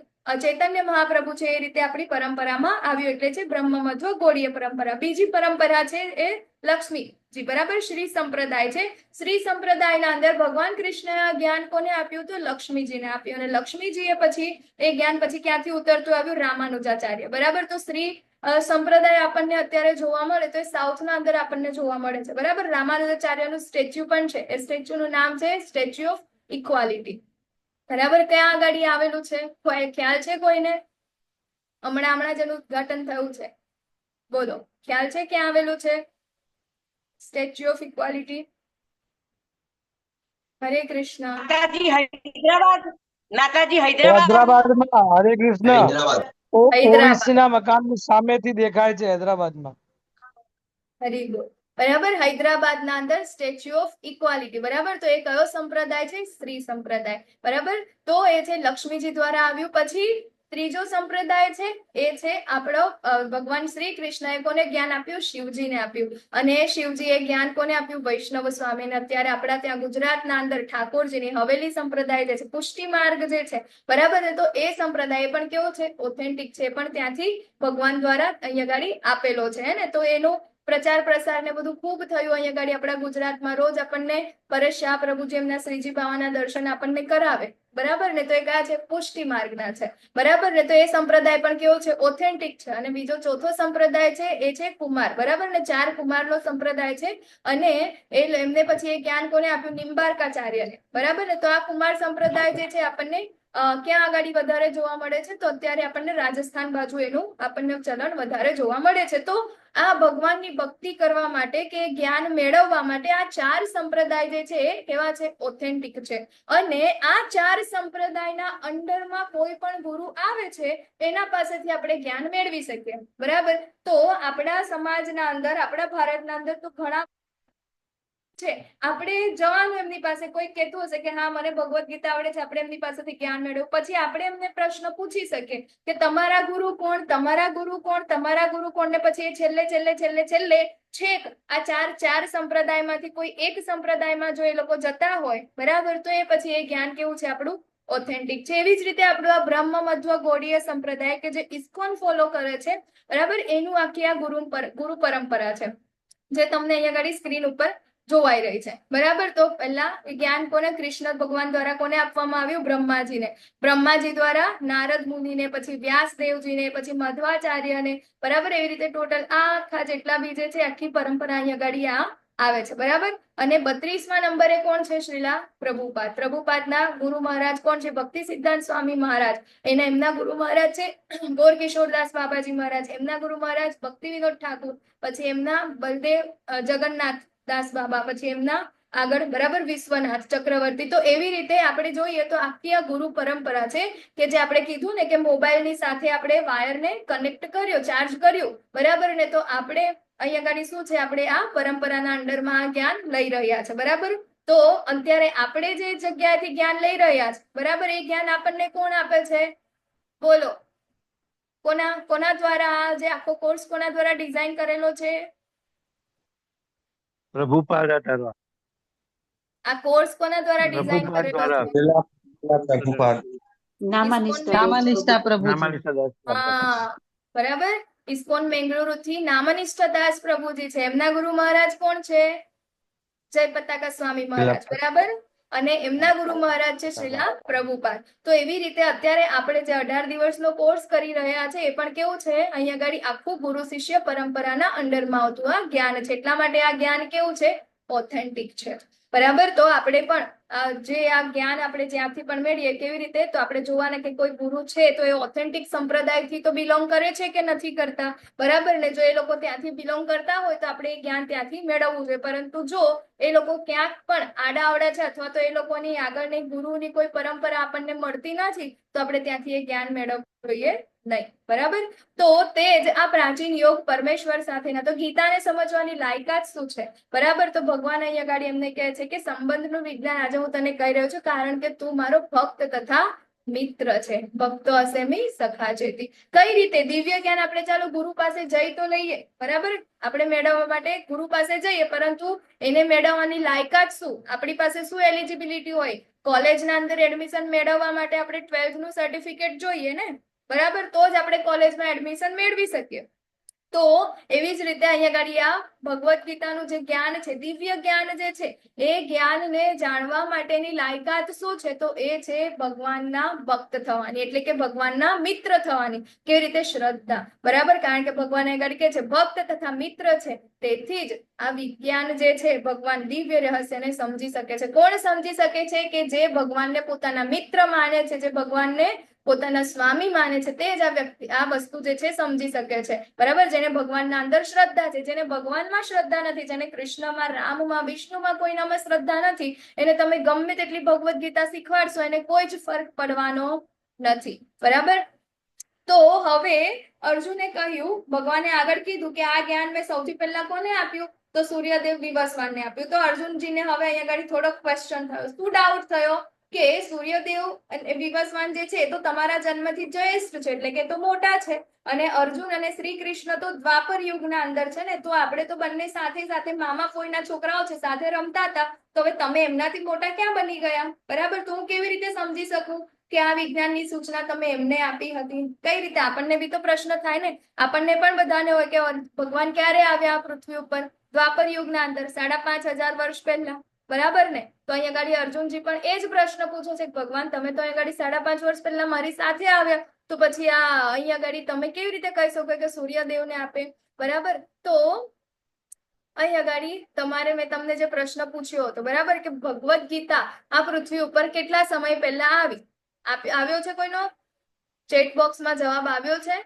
ચૈતન્ય મહાપ્રભુ છે એ રીતે આપણી પરંપરામાં આવ્યું, એટલે છે બ્રહ્મ મધ્વ ગૌડીય પરંપરા. બીજી પરંપરા છે એ લક્ષ્મીજી. બરાબર, શ્રી સંપ્રદાય છે. શ્રી સંપ્રદાયના અંદર ભગવાન કૃષ્ણ જ્ઞાન કોને આપ્યું? તો લક્ષ્મીજીને આપ્યું. અને લક્ષ્મીજીએ પછી એ જ્ઞાન પછી ક્યાંથી ઉતરતું આવ્યું? રામાનુજાચાર્ય. બરાબર, તો શ્રી સંપ્રદાય આપણને અત્યારે જોવા મળે તો એ સાઉથના અંદર આપણને જોવા મળે છે. બરાબર, રામાનુજાચાર્યનું સ્ટેચ્યુ પણ છે. એ સ્ટેચ્યુનું નામ છે સ્ટેચ્યુ ઓફ ઇક્વાલિટી. બરાબર, ક્યાં આગળ આવેલું છે? કોઈ ખ્યાલ છે કોઈને? હમણાં જેનું ઉદ્ઘાટન થયું છે, બોલો, ખ્યાલ છે ક્યાં આવેલું છે સ્ટેચ્યુ ઓફ ઇક્વાલિટી? હરે કૃષ્ણ. નાતાજી હૈદરાબાદ. નાતાજી હૈદરાબાદ. હૈદરાબાદમાં. હરે કૃષ્ણ. હૈદરાબાદ. ઓવીસીના મકાનની સામેથી દેખાય છે હૈદરાબાદમાં. હરી બોલ. બરાબર, હૈદરાબાદના અંદર સ્ટેચ્યુ ઓફ ઇક્વાલિટી. બરાબર, તો એ કયો સંપ્રદાય છે? શ્રી સંપ્રદાય. બરાબર, તો એ છે લક્ષ્મીજી દ્વારા આવ્યું. પછી ત્રીજો સંપ્રદાય છે એ છે આપણો ભગવાન શ્રી કૃષ્ણએ કોને જ્ઞાન આપ્યું? શિવજીને આપ્યું. અને શિવજીએ જ્ઞાન કોને આપ્યું? વૈષ્ણવ સ્વામીને. અત્યારે આપણા ત્યાં ગુજરાતના અંદર ઠાકોરજીની હવેલી સંપ્રદાય જે છે, પુષ્ટિ માર્ગ જે છે, બરાબર, તો એ સંપ્રદાય પણ કેવો છે? ઓથેન્ટિક છે, પણ ત્યાંથી ભગવાન દ્વારા અહીંયા ગાડી આપેલો છે ને. તો એનો પ્રચાર પ્રસાર ને બધું ખૂબ થયું અહીંયા ગાડી આપણા ગુજરાતમાં. રોજ આપણને પરેશ શાહ પ્રભુજી એમના શ્રીજી બાવાના દર્શન આપણને કરાવે. બરાબર ને, તો એ કયા છે? પુષ્ટિ માર્ગના છે. બરાબર ને, તો એ સંપ્રદાય પણ કેવો છે? ઓથેન્ટિક છે. અને બીજો ચોથો સંપ્રદાય છે એ છે કુમાર. બરાબર ને, 4 કુમારનો સંપ્રદાય છે. અને એમને પછી એ જ્ઞાન કોને આપ્યું? નિંબાર્કાચાર્યને. બરાબર ને, તો આ કુમાર સંપ્રદાય જે છે આપણને ક્યાં આગળ વધારે જોવા મળે છે? તો અત્યારે આપણને રાજસ્થાન બાજુ એનું આપણને ચલણ વધારે જોવા મળે છે. તો આ ભગવાનની ભક્તિ કરવા માટે કે જ્ઞાન મેળવવા માટે આ 4 સંપ્રદાય જે છે એ કેવા છે? ઓથેન્ટિક છે. અને આ 4 સંપ્રદાયના અંડરમાં કોઈ પણ ગુરુ આવે છે એના પાસેથી આપણે જ્ઞાન મેળવી શકીએ. બરાબર, તો આપણા સમાજના અંદર, આપણા ભારતના અંદર તો ઘણા છે, આપણે જવાનું એમની પાસે. કોઈ કહેતું હશે કે હા મને ભગવદ્ ગીતા આવડે છે, આપણે એમની પાસેથી જ્ઞાન મેળવ્યું. પછી આપણે એમને પ્રશ્ન પૂછી શકીએ કે તમારા ગુરુ કોણ? તમારા ગુરુ કોણ? તમારા ગુરુ કોણ? ને પછી એ છેલ્લે છેક આ 4 સંપ્રદાયમાંથી કોઈ એક સંપ્રદાયમાં જો એ લોકો જતા હોય, બરાબર, તો એ પછી એ જ્ઞાન કેવું છે? આપણું ઓથેન્ટિક છે. એવી જ રીતે આપણું આ બ્રહ્મ મધ્વ ગૌડીય સંપ્રદાય કે જે ઇસ્કોન ફોલો કરે છે, બરાબર, એનું આખી આ ગુરુ પરંપરા છે જે તમને અહીંયા આગળ સ્ક્રીન ઉપર જોવાઈ રહી છે. બરાબર, તો પહેલા જ્ઞાન કોને? કૃષ્ણ ભગવાન દ્વારા કોને આપવામાં આવ્યું? બ્રહ્માજીને. બ્રહ્માજી દ્વારા નારદ મુનિને, પછી વ્યાસદેવજીને, પછી મધ્વાચાર્યને. બરાબર, એવી રીતે ટોટલ આખા જેટલા બી જે છે આખી પરંપરા અહીંયા આગળ આ આવે છે. બરાબર, અને 32મા નંબરે કોણ છે? શ્રીલા પ્રભુપાદ. પ્રભુપાદના ગુરુ મહારાજ કોણ છે? ભક્તિ સિદ્ધાંત સ્વામી મહારાજ. એમના ગુરુ મહારાજ છે ગોર કિશોરદાસ બાબાજી મહારાજ. એમના ગુરુ મહારાજ ભક્તિ વિનોદ ઠાકુર. પછી એમના બલદેવ જગન્નાથ દાસ બાબા. પછી એમના આગળ, બરાબર, વિશ્વનાથ ચક્રવર્તી. તો એવી રીતે આપણે જોઈએ તો આખી આ ગુરુ પરંપરા છે કે જે આપણે કીધું ને કે મોબાઈલની સાથે આપણે વાયરને કનેક્ટ કર્યો, ચાર્જ કર્યું. બરાબર ને, તો આપણે અહીંયા આગળ શું છે? આપણે આ પરંપરાના અંડરમાં આ જ્ઞાન લઈ રહ્યા છે. બરાબર, તો અત્યારે આપણે જે જગ્યાએથી જ્ઞાન લઈ રહ્યા છે, બરાબર, એ જ્ઞાન આપણને કોણ આપે છે? બોલો, કોના દ્વારા? આ જે આખો કોર્સ કોના દ્વારા ડિઝાઇન કરેલો છે? પ્રભુપાદ હતા. આ કોર્સ કોના દ્વારા ડિઝાઇન કરેલો છે? પ્રભુપાદ. નામાનિષ્ઠા પ્રભુજી. હા, બરાબર, ઇસ્કોન બેંગલુરુ થી નામનિષ્ઠ દાસ પ્રભુજી છે. એમના ગુરુ મહારાજ કોણ છે? જય પતાકા સ્વામી મહારાજ. બરાબર, અને એમના ગુરુ મહારાજ છે શ્રીલા પ્રભુપાદ. તો એવી રીતે અત્યારે આપણે જે 18 દિવસનો કોર્સ કરી રહ્યા છે એ પણ કેવું છે? અહીંયા આગળ આખું ગુરુ શિષ્ય પરંપરાના અંડરમાં આવતું આ જ્ઞાન છે. એટલા માટે આ જ્ઞાન કેવું છે? ઓથેન્ટિક છે. બરાબર, તો આપણે પણ જે આ જ્ઞાન આપણે જ્યાંથી પણ મેળવીએ, કેવી રીતે? તો આપણે જોવાના કે કોઈ ગુરુ છે તો એ ઓથેન્ટિક સંપ્રદાયથી તો બિલોંગ કરે છે કે નથી કરતા? બરાબર ને, જો એ લોકો ત્યાંથી બિલોંગ કરતા હોય તો આપણે એ જ્ઞાન ત્યાંથી મેળવવું જોઈએ. પરંતુ જો એ લોકો ક્યાંક પણ આડાઅવડા છે અથવા તો એ લોકોની આગળની ગુરુની કોઈ પરંપરા આપણને મળતી નથી, તો આપણે ત્યાંથી એ જ્ઞાન મેળવવું જોઈએ નહીં. બરાબર, તો તે જ આ પ્રાચીન યોગ પરમેશ્વર સાથેના, તો ગીતાને સમજવાની લાયકાત શું છે? બરાબર, તો ભગવાન અહીંયા આગળ એમને કહે છે કે સંબંધનું વિજ્ઞાન આજે હું તને કહી રહ્યો છું કારણ કે તું મારો ભક્ત તથા મિત્ર છે. ભક્તો હશે મી સખા જેથી. કઈ રીતે દિવ્ય જ્ઞાન આપણે ચાલો ગુરુ પાસે જઈ તો લઈએ, બરાબર, આપણે મેળવવા માટે ગુરુ પાસે જઈએ, પરંતુ એને મેળવવાની લાયકાત શું, આપણી પાસે શું એલિજિબિલિટી હોય? કોલેજના અંદર એડમિશન મેળવવા માટે આપણે 12th નું સર્ટિફિકેટ જોઈએ ને, બરાબર, તો જ આપણે કોલેજમાં એડમિશન મેળવી શકીએ. તો એવી જ રીતે અહીંયા આગળ આ ભગવદ્ ગીતાનું જે જ્ઞાન છે, દિવ્ય જ્ઞાન જે છે, એ જ્ઞાનને જાણવા માટેની લાયકાત શું છે? તો એ છે ભગવાનના ભક્ત થવાની, એટલે કે ભગવાનના મિત્ર થવાની. કેવી રીતે? શ્રદ્ધા, બરાબર, કારણ કે ભગવાન આગળ કે છે ભક્ત તથા મિત્ર છે, તેથી જ આ વિજ્ઞાન જે છે ભગવાન દિવ્ય રહસ્યને સમજી શકે છે. કોણ સમજી શકે છે? કે જે ભગવાનને પોતાના મિત્ર માને છે, જે ભગવાનને પોતાના સ્વામી માને છે, તે જ આ વ્યક્તિ આ વસ્તુ જે છે સમજી શકે છે, બરાબર. જેને ભગવાનના અંદર શ્રદ્ધા છે, જેને ભગવાનમાં શ્રદ્ધા નથી, જેને કૃષ્ણમાં, રામમાં, વિષ્ણુમાં કોઈનામાં શ્રદ્ધા નથી, એને તમે ગમે તેટલી ભગવદ્ ગીતા શીખવાડશો, એને કોઈ જ ફરક પડવાનો નથી, બરાબર. તો હવે અર્જુને કહ્યું, ભગવાને આગળ કીધું કે આ જ્ઞાન મેં સૌથી પહેલા કોને આપ્યું? તો સૂર્યદેવ વિવસ્વાનને આપ્યું. તો અર્જુનજીને હવે અહીંયા આગળ થોડોક ક્વેશ્ચન થયો. શું ડાઉટ થયો? કે સૂર્યદેવ અને વિવસ્વાન જે છે એ તો તમારા જન્મથી જ્યેષ્ઠ છે, એટલે કે તો મોટા છે, અને અર્જુન અને શ્રી કૃષ્ણ તો દ્વાપર યુગના અંદર છે ને, તો આપણે તો બંને સાથે સાથે મામા ફોઈના છોકરાઓ છે, સાથે રમતા હતા, તો હવે તમે એમનાથી મોટા ક્યાં બની ગયા, બરાબર. તો હું કેવી રીતે સમજી શકું કે આ વિજ્ઞાનની સૂચના તમે એમને આપી હતી? કઈ રીતે? આપણને બી તો પ્રશ્ન થાય ને, આપણને પણ બધાને હોય કે ભગવાન ક્યારે આવ્યા આ પૃથ્વી ઉપર? દ્વાપર યુગના અંદર, 5,500 વર્ષ પહેલા, બરાબર ને. તો અહીંયા ગાડી અર્જુનજી પણ એ જ પ્રશ્ન પૂછે છે કે ભગવાન તમે તો અહીંયા ગાડી 5.5 વર્ષ પહેલા મારી સાથે આવ્યા, તો પછી આ અહીંયા ગાડી તમે કેવી રીતે કહી શકો કે સૂર્યદેવને આપે, બરાબર. તો અહીંયા ગાડી તમારે મેં તમને જે પ્રશ્ન પૂછ્યો હતો, બરાબર, કે ભગવદ્ ગીતા આ પૃથ્વી ઉપર કેટલા સમય પહેલા આવી? આવ્યો છે કોઈનો ચેટ બોક્સમાં જવાબ આવ્યો છે?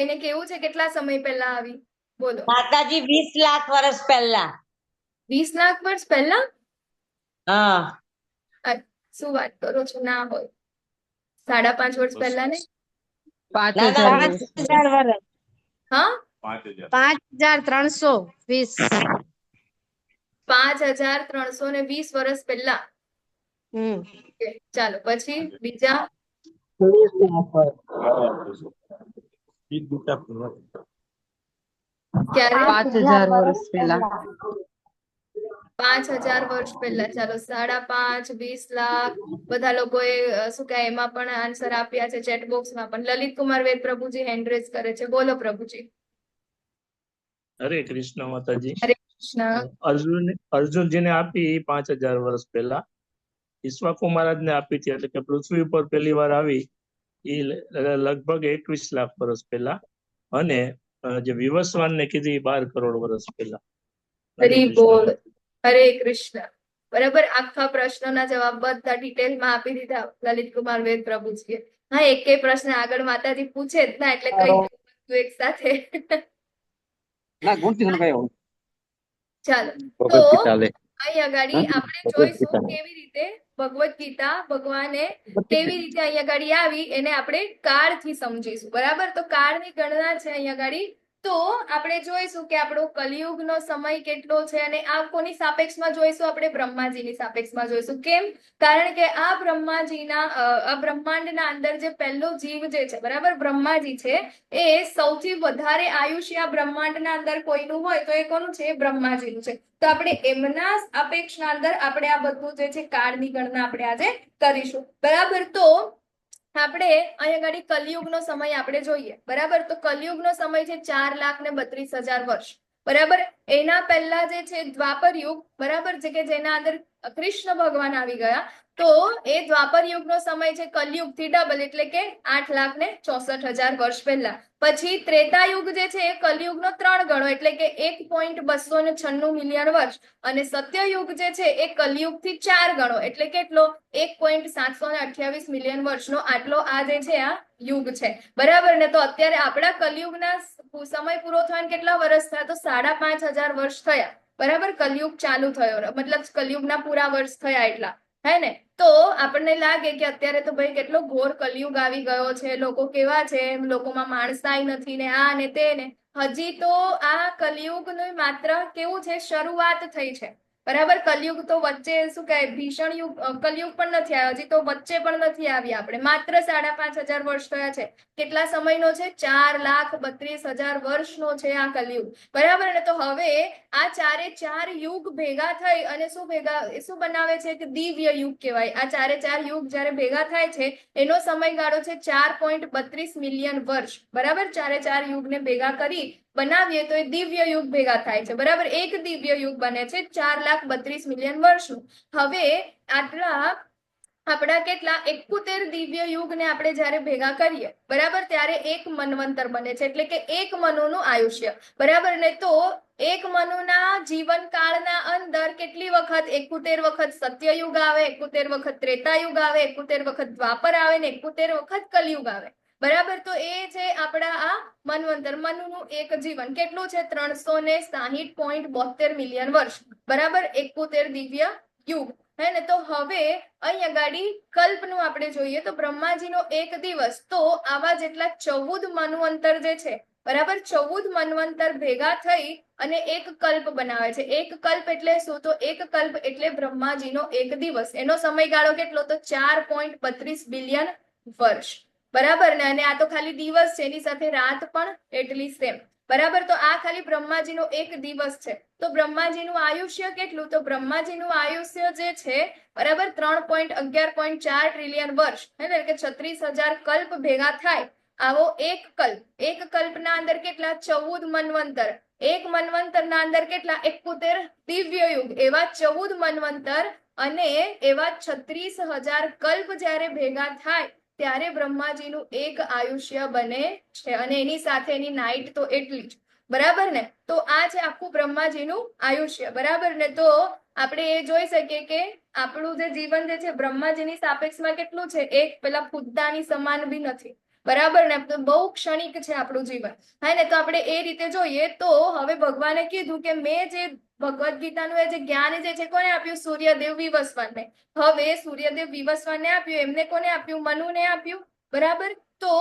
એને કેવું છે કેટલા સમય પહેલા આવી? બોલો. માતાજી 20 લાખ વર્ષ પહેલા. 20 લાખ વર્ષ પહેલા? હા. શું વાત કરો છો? ના હોય, 5.5 વર્ષ પહેલા ને? 5,000 વર્ષ. હા, 5,320. 5,320 વર્ષ પહેલા. ચાલો પછી બીજા. ક્યારે? 5,000 વર્ષ પહેલા. 5,000 વર્ષ પહેલા. ચાલો 5.5, 20 લાખ, બધા લોકોએ શું કહે એમાં પણ આન્સર આપ્યા છે ચેટ બોક્સમાં પણ. લલિત કુમાર વેદ પ્રભુજી હેન્ડ રેઝ કરે છે, બોલો પ્રભુજી. હરે કૃષ્ણ માતાજી. હરે કૃષ્ણ. અર્જુનજીને આપી 5,000 વર્ષ પહેલા. ઈશ્વાકુ મહારાજને આપી હતી, એટલે કે પૃથ્વી ઉપર પહેલી વાર આવી એ લગભગ 21 લાખ વર્ષ પહેલા, અને જે વિવસ્વાનને કીધી 12 કરોડ વર્ષ પહેલા. હરી બોલ. હરે કૃષ્ણ. બરાબર, આખા પ્રશ્નોના જવાબ બધા ડિટેલમાં આપી દીધા લલિત કુમાર વેદ પ્રભુજીએ. હા, એક પ્રશ્ન આગળ માતાજી પૂછે જ ના, એટલે કઈ એક સાથે. ચાલો, તો અહીં આગળ આપણે જોઈશું કેવી રીતે ભગવદ્ ગીતા ભગવાને કેવી રીતે અહીં આગળ આવી એને આપણે કાળથી સમજીશું, બરાબર. તો કાળની ગણના છે અહીં આગળ. તો આપણે જોઈશું કે આપણો કલિયુગનો સમય કેટલો છે, અને આ કોની સાપેક્ષમાં જોઈશું? આપણે બ્રહ્માજીની સાપેક્ષમાં જોઈશું. કેમ? કારણ કે આ બ્રહ્માંડના અંદર જે પહેલો જીવ જે છે, બરાબર, બ્રહ્માજી છે, એ સૌથી વધારે આયુષ્ય આ બ્રહ્માંડના અંદર કોઈનું હોય તો એ કોનું છે? બ્રહ્માજીનું છે. તો આપણે એમના અપેક્ષના અંદર આપણે આ બધું જે છે કાળની ગણના આપણે આજે કરીશું, બરાબર. તો આપણે અહીંયા આગળ કલિયુગનો સમય આપણે જોઈએ, બરાબર. તો કલિયુગનો સમય છે 4,32,000 વર્ષ, બરાબર. એના પહેલા જે છે દ્વાપર યુગ, બરાબર, છે કે જેના અંદર કૃષ્ણ ભગવાન આવી ગયા. તો એ દ્વાપર યુગનો સમય છે કલયુગ થી ડબલ, એટલે કે 8,64,000 વર્ષ પહેલા. પછી ત્રેતા યુગ જે છે એ કલયુગનો 3 ગણો, એટલે કે 1.296 મિલિયન વર્ષ. અને સત્યયુગ જે છે એ કલયુગ થી 4 ગણો, એટલે કેટલો? 1.728 મિલિયન વર્ષનો આટલો આ જે છે આ યુગ છે, બરાબર ને. તો અત્યારે આપણા કલયુગના સમય પૂરો થવાને કેટલા વર્ષ થયા? તો 5,500 વર્ષ થયા, બરાબર. કલયુગ ચાલુ થયો, મતલબ કલયુગના પૂરા વર્ષ થયા એટલા, હે ને. તો આપણને લાગે કે અત્યારે તો ભાઈ કેટલો ઘોર કલયુગ આવી ગયો છે, લોકો કેવા છે, લોકોમાં માણસાઈ નથી ને આ ને તે ને. હજી તો આ કલયુગનું માત્ર કેવું છે? શરૂઆત થઈ છે, બરાબર. કલયુગ તો વચ્ચે શું કહે ભીષણ યુગ કલયુગ પણ નથી આવ્યો, હજી તો વચ્ચે પણ નથી આવ્યા આપણે, માત્ર 5,500 વર્ષ થયા છે. કેટલા સમયનો છે? 4,32,000 વર્ષનો છે આ કલયુગ, બરાબર ને. તો હવે આ 4 યુગ ભેગા થઈ અને શું બનાવે છે કે દિવ્ય યુગ કહેવાય. આ 4 યુગ જયારે ભેગા થાય છે એનો સમયગાળો છે 4.32 મિલિયન વર્ષ, બરાબર. 4 યુગને ભેગા કરી બનાવીએ તો એ દિવ્ય યુગ ભેગા થાય છે, બરાબર. એક દિવ્ય યુગ બને છે 4,32 મિલિયન વર્ષનું. હવે આટલા આપણા કેટલા 71 દિવ્ય યુગને આપણે જયારે ભેગા કરીએ, બરાબર, ત્યારે એક મન્વંતર બને છે, એટલે કે એક મનુનું આયુષ્ય, બરાબર ને. તો એક મનુના જીવનકાળના અંદર કેટલી વખત? 71 વખત સત્યયુગ આવે, 71 વખત ત્રેતાયુગ આવે, 71 વખત દ્વાપર આવે ને 71 વખત કલયુગ આવે, બરાબર. તો એ છે આપણા આ મન્વંતર. મનુનું એક જીવન કેટલું છે? 360.72 મિલિયન વર્ષ, બરાબર. 71 દિવ્ય યુગ, હે ને. તો હવે અહીંયા ગાડી કલ્પનું આપણે જોઈએ તો બ્રહ્માજીનો એક દિવસ, તો આવા જેટલા 14 મન્વંતર જે છે, બરાબર, 14 મન્વંતર ભેગા થઈ અને એક કલ્પ બનાવે છે. એક કલ્પ એટલે શું? તો એક કલ્પ એટલે બ્રહ્માજીનો એક દિવસ. એનો સમયગાળો કેટલો? તો 4.32 બિલિયન વર્ષ, બરાબર ને. અને આ તો ખાલી દિવસ છે, એની સાથે રાત પણ એટલી સેમ, બરાબર. તો આ ખાલી બ્રહ્માજીનો એક દિવસ છે. તો બ્રહ્માજીનું આયુષ્ય કેટલું? તો બ્રહ્માજીનું આયુષ્ય જે છે, બરાબર, 3.11.4 ટ્રિલિયન વર્ષ, એટલે કે 36,000 કલ્પ ભેગા થાય આવો એક કલ્પ. એક કલ્પના અંદર કેટલા? 14 મન્વંતર. એક મન્વંતરના અંદર કેટલા? 71 દિવ્ય યુગ. એવા 14 મન્વંતર અને એવા 36,000 કલ્પ જ્યારે ભેગા થાય ત્યારે બ્રહ્માજીનું એક આયુષ્ય બને છે. અને એની સાથે એની નાઈટ તો એટલી જ, બરાબર ને. તો આ છે આખું બ્રહ્માજીનું આયુષ્ય, બરાબર ને. તો આપણે એ જોઈ શકીએ કે આપણું જે જીવન જે છે બ્રહ્માજીની સાપેક્ષમાં કેટલું છે? એક પેલા ફૂદદાની સમાન બી નથી, બરાબર ને. બહુ ક્ષણિક છે આપણું જીવન, હા ને. તો આપણે એ રીતે જોઈએ તો હવે ભગવાને કીધું કે મેં જે ભગવદ્ ગીતાનું એ જે જ્ઞાન જે છે કોને આપ્યું? સૂર્યદેવ વિવસ્વાનને. હવે સૂર્યદેવ વિવસ્વાનને આપ્યું, એમને કોને આપ્યું? મનુને આપ્યું, બરાબર. તો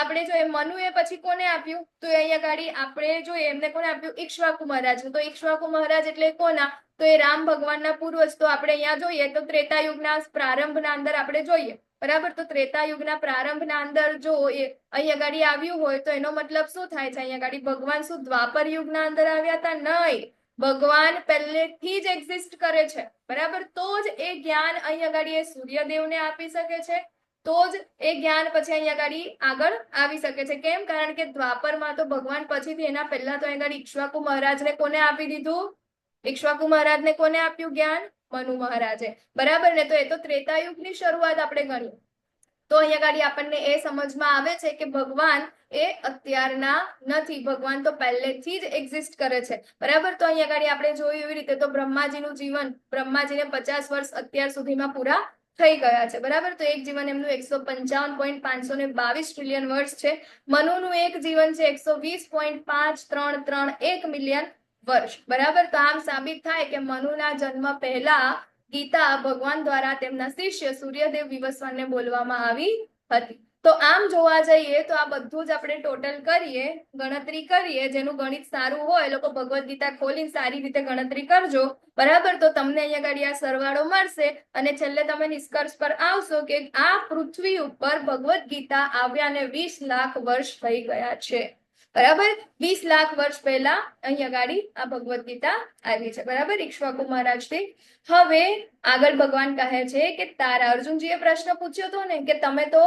આપણે જોઈએ મનુએ પછી કોને આપ્યું? તો અહીંયા ગાડી આપણે જોઈએ એમને કોને આપ્યું? ઈક્ષ્વાકુ મહારાજ. તો ઈક્ષ્વાકુ મહારાજ એટલે કોના? તો એ રામ ભગવાનના પૂર્વજ. તો આપણે અહીંયા જોઈએ તો ત્રેતાયુગના પ્રારંભના અંદર આપણે જોઈએ, બરાબર. તો ત્રેતાયુગના પ્રારંભના અંદર જો એ અહીંયા ગાડી આવ્યું હોય તો એનો મતલબ શું થાય છે? અહીંયા ગાડી ભગવાન શું દ્વાપર યુગના અંદર આવ્યા હતા? નહીં, ભગવાન પહેલેથી જ એક્ઝિસ્ટ કરે છે, બરાબર. તો જ એ જ્ઞાન અહીંયા ગાડી એ સૂર્યદેવને આપી શકે છે, તો જ એ જ્ઞાન પછી અહીંયા ગાડી આગળ આવી શકે છે. કેમ? કારણ કે દ્વાપરમાં તો ભગવાન પછીથી એના પહેલા તો અહીંયા ગાડી ઈક્ષ્વાકુ મહારાજને કોને આપી દીધું? ઈક્ષ્વાકુ મહારાજને કોને આપ્યું જ્ઞાન? મનુ મહારાજે, બરાબર ને. તો એ તો ત્રેતાયુગની શરૂઆત આપણે ગણી. તો અહીંયા ગાડી આપણને એ સમજમાં આવે છે કે ભગવાન એ અત્યારના નથી, ભગવાન તો પહેલેથી જ એક્ઝિસ્ટ કરે છે, બરાબર. તો અહીંયા ગાડી આપણે જોયું એવી રીતે તો બ્રહ્માજીનું જીવન, બ્રહ્માજીને 50 વર્ષ અત્યાર સુધીમાં પૂરા થઈ ગયા છે, બરાબર. તો એક જીવન એમનું 155.522 ટ્રિલિયન વર્ષ છે. મનુનું એક જીવન છે 120.5331 મિલિયન વર્ષ, બરાબર. તો આમ સાબિત થાય કે મનુના જન્મ પહેલા ગીતા ભગવાન દ્વારા તેમના શિષ્ય સૂર્યદેવ વિવસ્વાનને બોલવામાં આવી હતી. તો આમ જોવા જઈએ તો આ બધું જ આપણે ટોટલ કરીએ, ગણતરી કરીએ, જેનું ગણિત સારું હોય લોકો ભગવદ્ ગીતા ખોલીને સારી રીતે ગણતરી કરજો, બરાબર. તો તમને અહીંયા ગાડી આ સરવાળો મળશે અને છેલ્લે તમે નિષ્કર્ષ પર આવશો કે આ પૃથ્વી ઉપર ભગવદ્ ગીતા આવ્યાને 20 લાખ વર્ષ થઈ ગયા છે, બરાબર. 20 લાખ વર્ષ પહેલા અહીંયા ગાડી આ ભગવદ્ ગીતા આવી છે, બરાબર, ઈક્ષ્વાકુ મહારાજથી. હવે આગળ ભગવાન કહે છે કે તારા અર્જુનજીએ પ્રશ્ન પૂછ્યો હતો ને કે તમે તો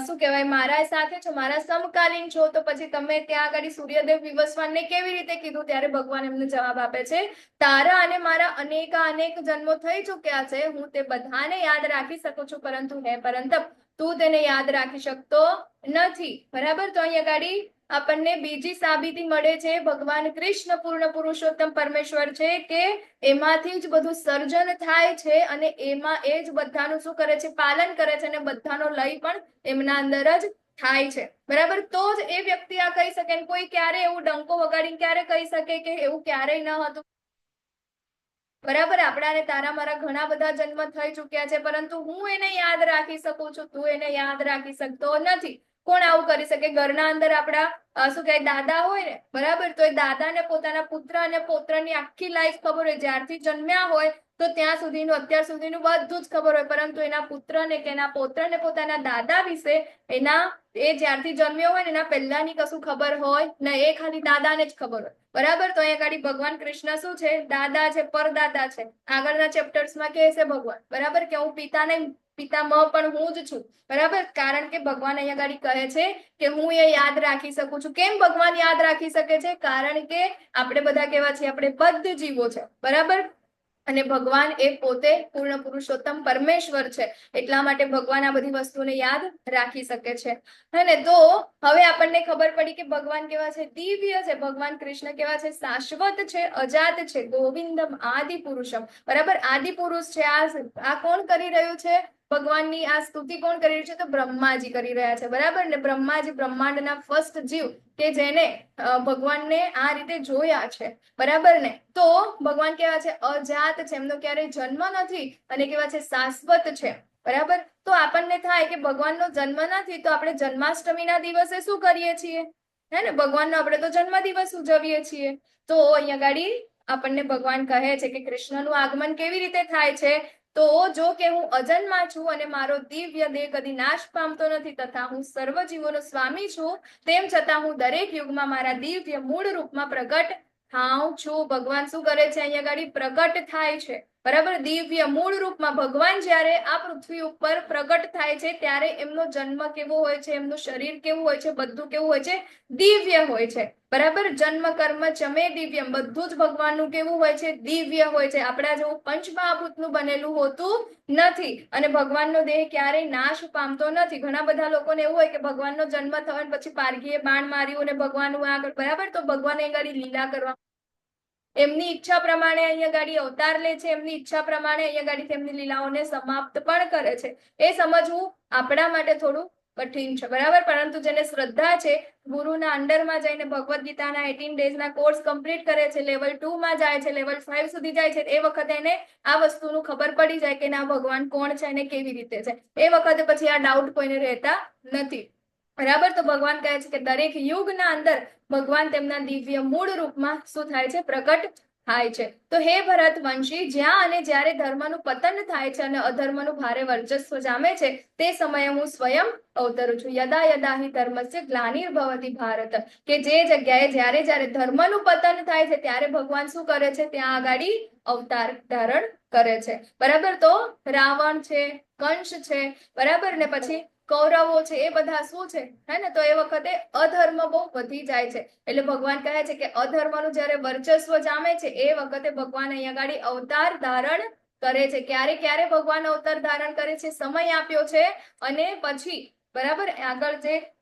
શું કહેવાય મારા સાથે છો, મારા સમકાલીન છો, તો પછી તમે ત્યાં આગળ સૂર્યદેવ વિવસ્વાનને કેવી રીતે કીધું? ત્યારે ભગવાન એમને જવાબ આપે છે તારા અને મારા અનેક જન્મો થઈ ચુક્યા છે, હું તે બધાને યાદ રાખી શકું છું, પરંતુ હે પરંતપ તું તેને યાદ રાખી શકતો નથી, બરાબર. તો અહીંયા ગાડી આપણને બીજી સાબિતી મળે છે ભગવાન કૃષ્ણ પૂર્ણ પુરુષોત્તમ પરમેશ્વર છે કે એમાંથી જ બધું સર્જન થાય છે અને એમાં એ જ બધાનું શું કરે છે? પાલન કરે છે અને બધાનો લય પણ એમના અંદર જ થાય છે, બરાબર. તો જ એ વ્યક્તિ આ કહી શકે. કોઈ ક્યારે એવું ડંકો વગાડીને ક્યારે કહી શકે કે એવું ક્યારેય ન હતું, બરાબર. આપણા ને તારા મારા ઘણા બધા જન્મ થઈ ચુક્યા છે, પરંતુ હું એને યાદ રાખી શકું છું, તું એને યાદ રાખી શકતો નથી. કોણ આવું કરી શકે? ઘરના અંદર આપણા શું કહેવાય દાદા હોય ને, બરાબર, તો એ દાદાને પોતાના પુત્ર અને પૌત્રની આખી લાઈફ ખબર હોય, જ્યારથી જન્મ્યા હોય તો ત્યાં સુધીનું, અત્યાર સુધીનું બધું જ ખબર હોય, પરંતુ એના પુત્રને કે એના પૌત્રને પોતાના દાદા વિશે એ જ્યારથી જન્મ્યો હોય ને એના પહેલાની કશું ખબર હોય ને, એ ખાલી દાદાને જ ખબર હોય, બરાબર. તો અહીંયા આગળ ભગવાન કૃષ્ણ શું છે? દાદા છે, પરદાદા છે. આગળના ચેપ્ટર્સમાં કહે છે ભગવાન, બરાબર, કે હું પિતા નહીં, પિતામહ પણ હું જ છું, બરાબર. કારણ કે ભગવાન અહીંયા આગળ કહે છે કે હું એ યાદ રાખી શકું છું. કેમ ભગવાન યાદ રાખી શકે છે? કારણ કે આપણે બધા કેવા છીએ? આપણે બદ્ધ જીવો છે, બરાબર. અને ભગવાન એ પોતે પૂર્ણ પુરુષોત્તમ પરમેશ્વર છે, એટલા માટે ભગવાન આ બધી વસ્તુને યાદ રાખી શકે છે. હે તો હવે આપણને ખબર પડી કે ભગવાન કેવા છે? દિવ્ય છે. ભગવાન કૃષ્ણ કેવા છે? શાશ્વત છે, અજાત છે, ગોવિંદમ આદિ પુરુષમ, બરાબર. આદિ પુરુષ છે. આ કોણ કરી રહ્યું છે? ભગવાનની આ સ્તુતિ કોણ કરી રહ્યું છે? તો બ્રહ્માજી કરી રહ્યા છે, બરાબર ને. બ્રહ્માજી બ્રહ્માંડના ફર્સ્ટ જીવ કે જેને ભગવાનને આ રીતે જોયા છે, બરાબર ને. તો ભગવાન કેવા છે? અજાત છે, એમનો ક્યારેય જન્મ નથી, અને કેવા છે? શાશ્વત છે, બરાબર. તો આપણને થાય કે ભગવાનનો જન્મ નથી, તો આપણે જન્માષ્ટમીના દિવસે શું કરીએ છીએ? હે ને, ભગવાનનો આપણે તો જન્મ દિવસ ઉજવીએ છીએ. તો અહીંયા ગાડી આપણને ભગવાન કહે છે કે કૃષ્ણનું આગમન કેવી રીતે થાય છે? તો જો કે હું અજન્મા છું અને મારો દિવ્ય દેહ કદી નાશ પામતો નથી, તથા હું સર્વ જીવોનો સ્વામી છું, તેમ છતાં હું દરેક યુગમાં મારા દિવ્ય મૂળ રૂપમાં પ્રગટ થાઉં છું. ભગવાન શું કરે છે? અહીંયા ગાડી પ્રગટ થાય છે, બરાબર. દિવ્ય મૂળ રૂપમાં ભગવાન જ્યારે આ પૃથ્વી ઉપર પ્રગટ થાય છે ત્યારે એમનો જન્મ કેવો હોય છે? એમનું શરીર કેવું હોય છે? બધું કેવું હોય છે? દિવ્ય હોય છે, બરાબર. જન્મ કર્મ ચમે દિવ્યમ, બધું જ ભગવાનનું કેવું હોય છે? દિવ્ય હોય છે. આપણા જેવું પંચમહાભૂતનું બનેલું હોતું નથી, અને ભગવાનનો દેહ ક્યારેય નાશ પામતો નથી. ઘણા બધા લોકોને એવું હોય કે ભગવાનનો જન્મ થયો પછી પારઘીએ બાણ માર્યું અને ભગવાનનું આગળ, બરાબર. તો ભગવાન અહીં ગાડી લીલા કરવા, એમની ઈચ્છા પ્રમાણે અહીંયા ગાડી અવતાર લે છે, એમની ઈચ્છા પ્રમાણે અહીંયા ગાડી તેમની લીલાઓને સમાપ્ત પણ કરે છે. એ સમજવું આપણા માટે થોડું કઠિન છે, બરાબર. પરંતુ જેને શ્રદ્ધા છે, ગુરુના અંડરમાં જઈને ભગવદ્ ગીતાના 18 ડેઝના કોર્સ કમ્પ્લીટ કરે છે, લેવલ 2 માં જાય છે, લેવલ 5 સુધી જાય છે, એ વખતે એને આ વસ્તુનું ખબર પડી જાય કે ના ભગવાન કોણ છે અને કેવી રીતે છે. એ વખતે પછી આ ડાઉટ કોઈને રહેતા નથી, બરાબર. તો ભગવાન કહે છે કે દરેક યુગના અંદર ભગવાન તેમના દિવ્ય મૂળ રૂપમાં શું થાય છે? પ્રગટ થાય છે. તો હે ભરતવંશી, જ્યાં અને જ્યારે ધર્મનું પતન થાય છે અને અધર્મનું ભારે વર્ચસ્વ જામે છે, તે સમયે હું સ્વયં અવતરું છું. યદા યદા હિ ધર્મસ્ય ગ્લાનિર્ભવતિ ભારત, કે જે જગ્યાએ જ્યારે જ્યારે ધર્મનું પતન થાય છે ત્યારે ભગવાન શું કરે છે? ત્યાં આગાડી અવતાર ધારણ કરે છે, બરાબર. તો રાવણ છે, કંસ છે, બરાબર ને, પછી કૌરવો છે, એ બધા શું છે? હે ને, તો એ વખતે અધર્મ બહુ વધી જાય છે, એટલે ભગવાન કહે છે કે અધર્મનું જ્યારે વર્ચસ્વ જામે છે એ વખતે ભગવાન અહીંયા ગાડી અવતાર ધારણ કરે છે. ક્યારે ક્યારે ભગવાન અવતાર ધારણ કરે છે? સમય આપ્યો છે, અને પછી, બરાબર,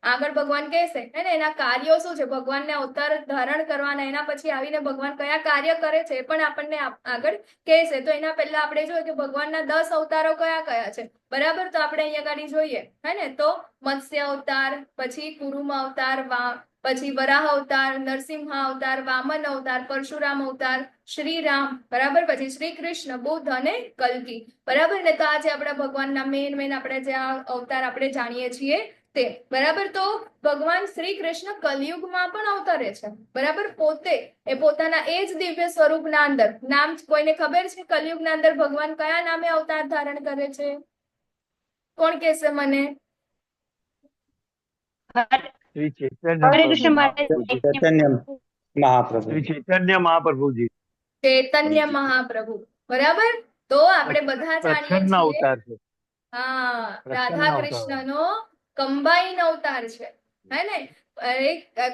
આગળ ભગવાન કહેશે હે ને, એના કાર્યો શું છે? ભગવાનને અવતાર ધારણ કરવાના, એના પછી આવીને ભગવાન કયા કાર્ય કરે છે એ પણ આપણને આગળ કહેશે. તો એના પહેલા આપણે જોઈએ કે ભગવાનના 10 અવતારો કયા કયા છે, બરાબર. તો આપણે અહીંયા ગાડી જોઈએ હે ને, તો મત્સ્ય અવતાર, પછી કુરુમ અવતાર, પછી વરાહ અવતાર, નરસિંહ અવતાર, વામન અવતાર, પરશુરામ અવતાર, શ્રીરામ, બરાબર, પછી શ્રી કૃષ્ણ, બુદ્ધ અને કલ્કી, બરાબર ને. તો આજે આપણા ભગવાનના મેન આપણે જે આ અવતાર આપણે જાણીએ છીએ તે, બરાબર. તો ભગવાન શ્રી કૃષ્ણ કલયુગમાં પણ અવતરે છે, બરાબર. પોતે એ પોતાના એ જ દિવ્ય સ્વરૂપના અંદર, નામ કોઈને ખબર છે કલયુગના અંદર ભગવાન કયા નામે અવતાર ધારણ કરે છે? કોણ કહેશે મને? શ્રી હરે કૃષ્ણ ચૈતન્ય મહાપ્રભુ. શ્રી ચૈતન્ય મહાપ્રભુજી, ચૈતન્ય મહાપ્રભુ, બરાબર. તો આપણે બધા જાણીએ પ્રચ્છન્ન છીએ, અવતાર છે. હા, પ્રસન્ન રાધા અવતાર. કૃષ્ણનો કમ્બાઈન અવતાર છે, હે ને.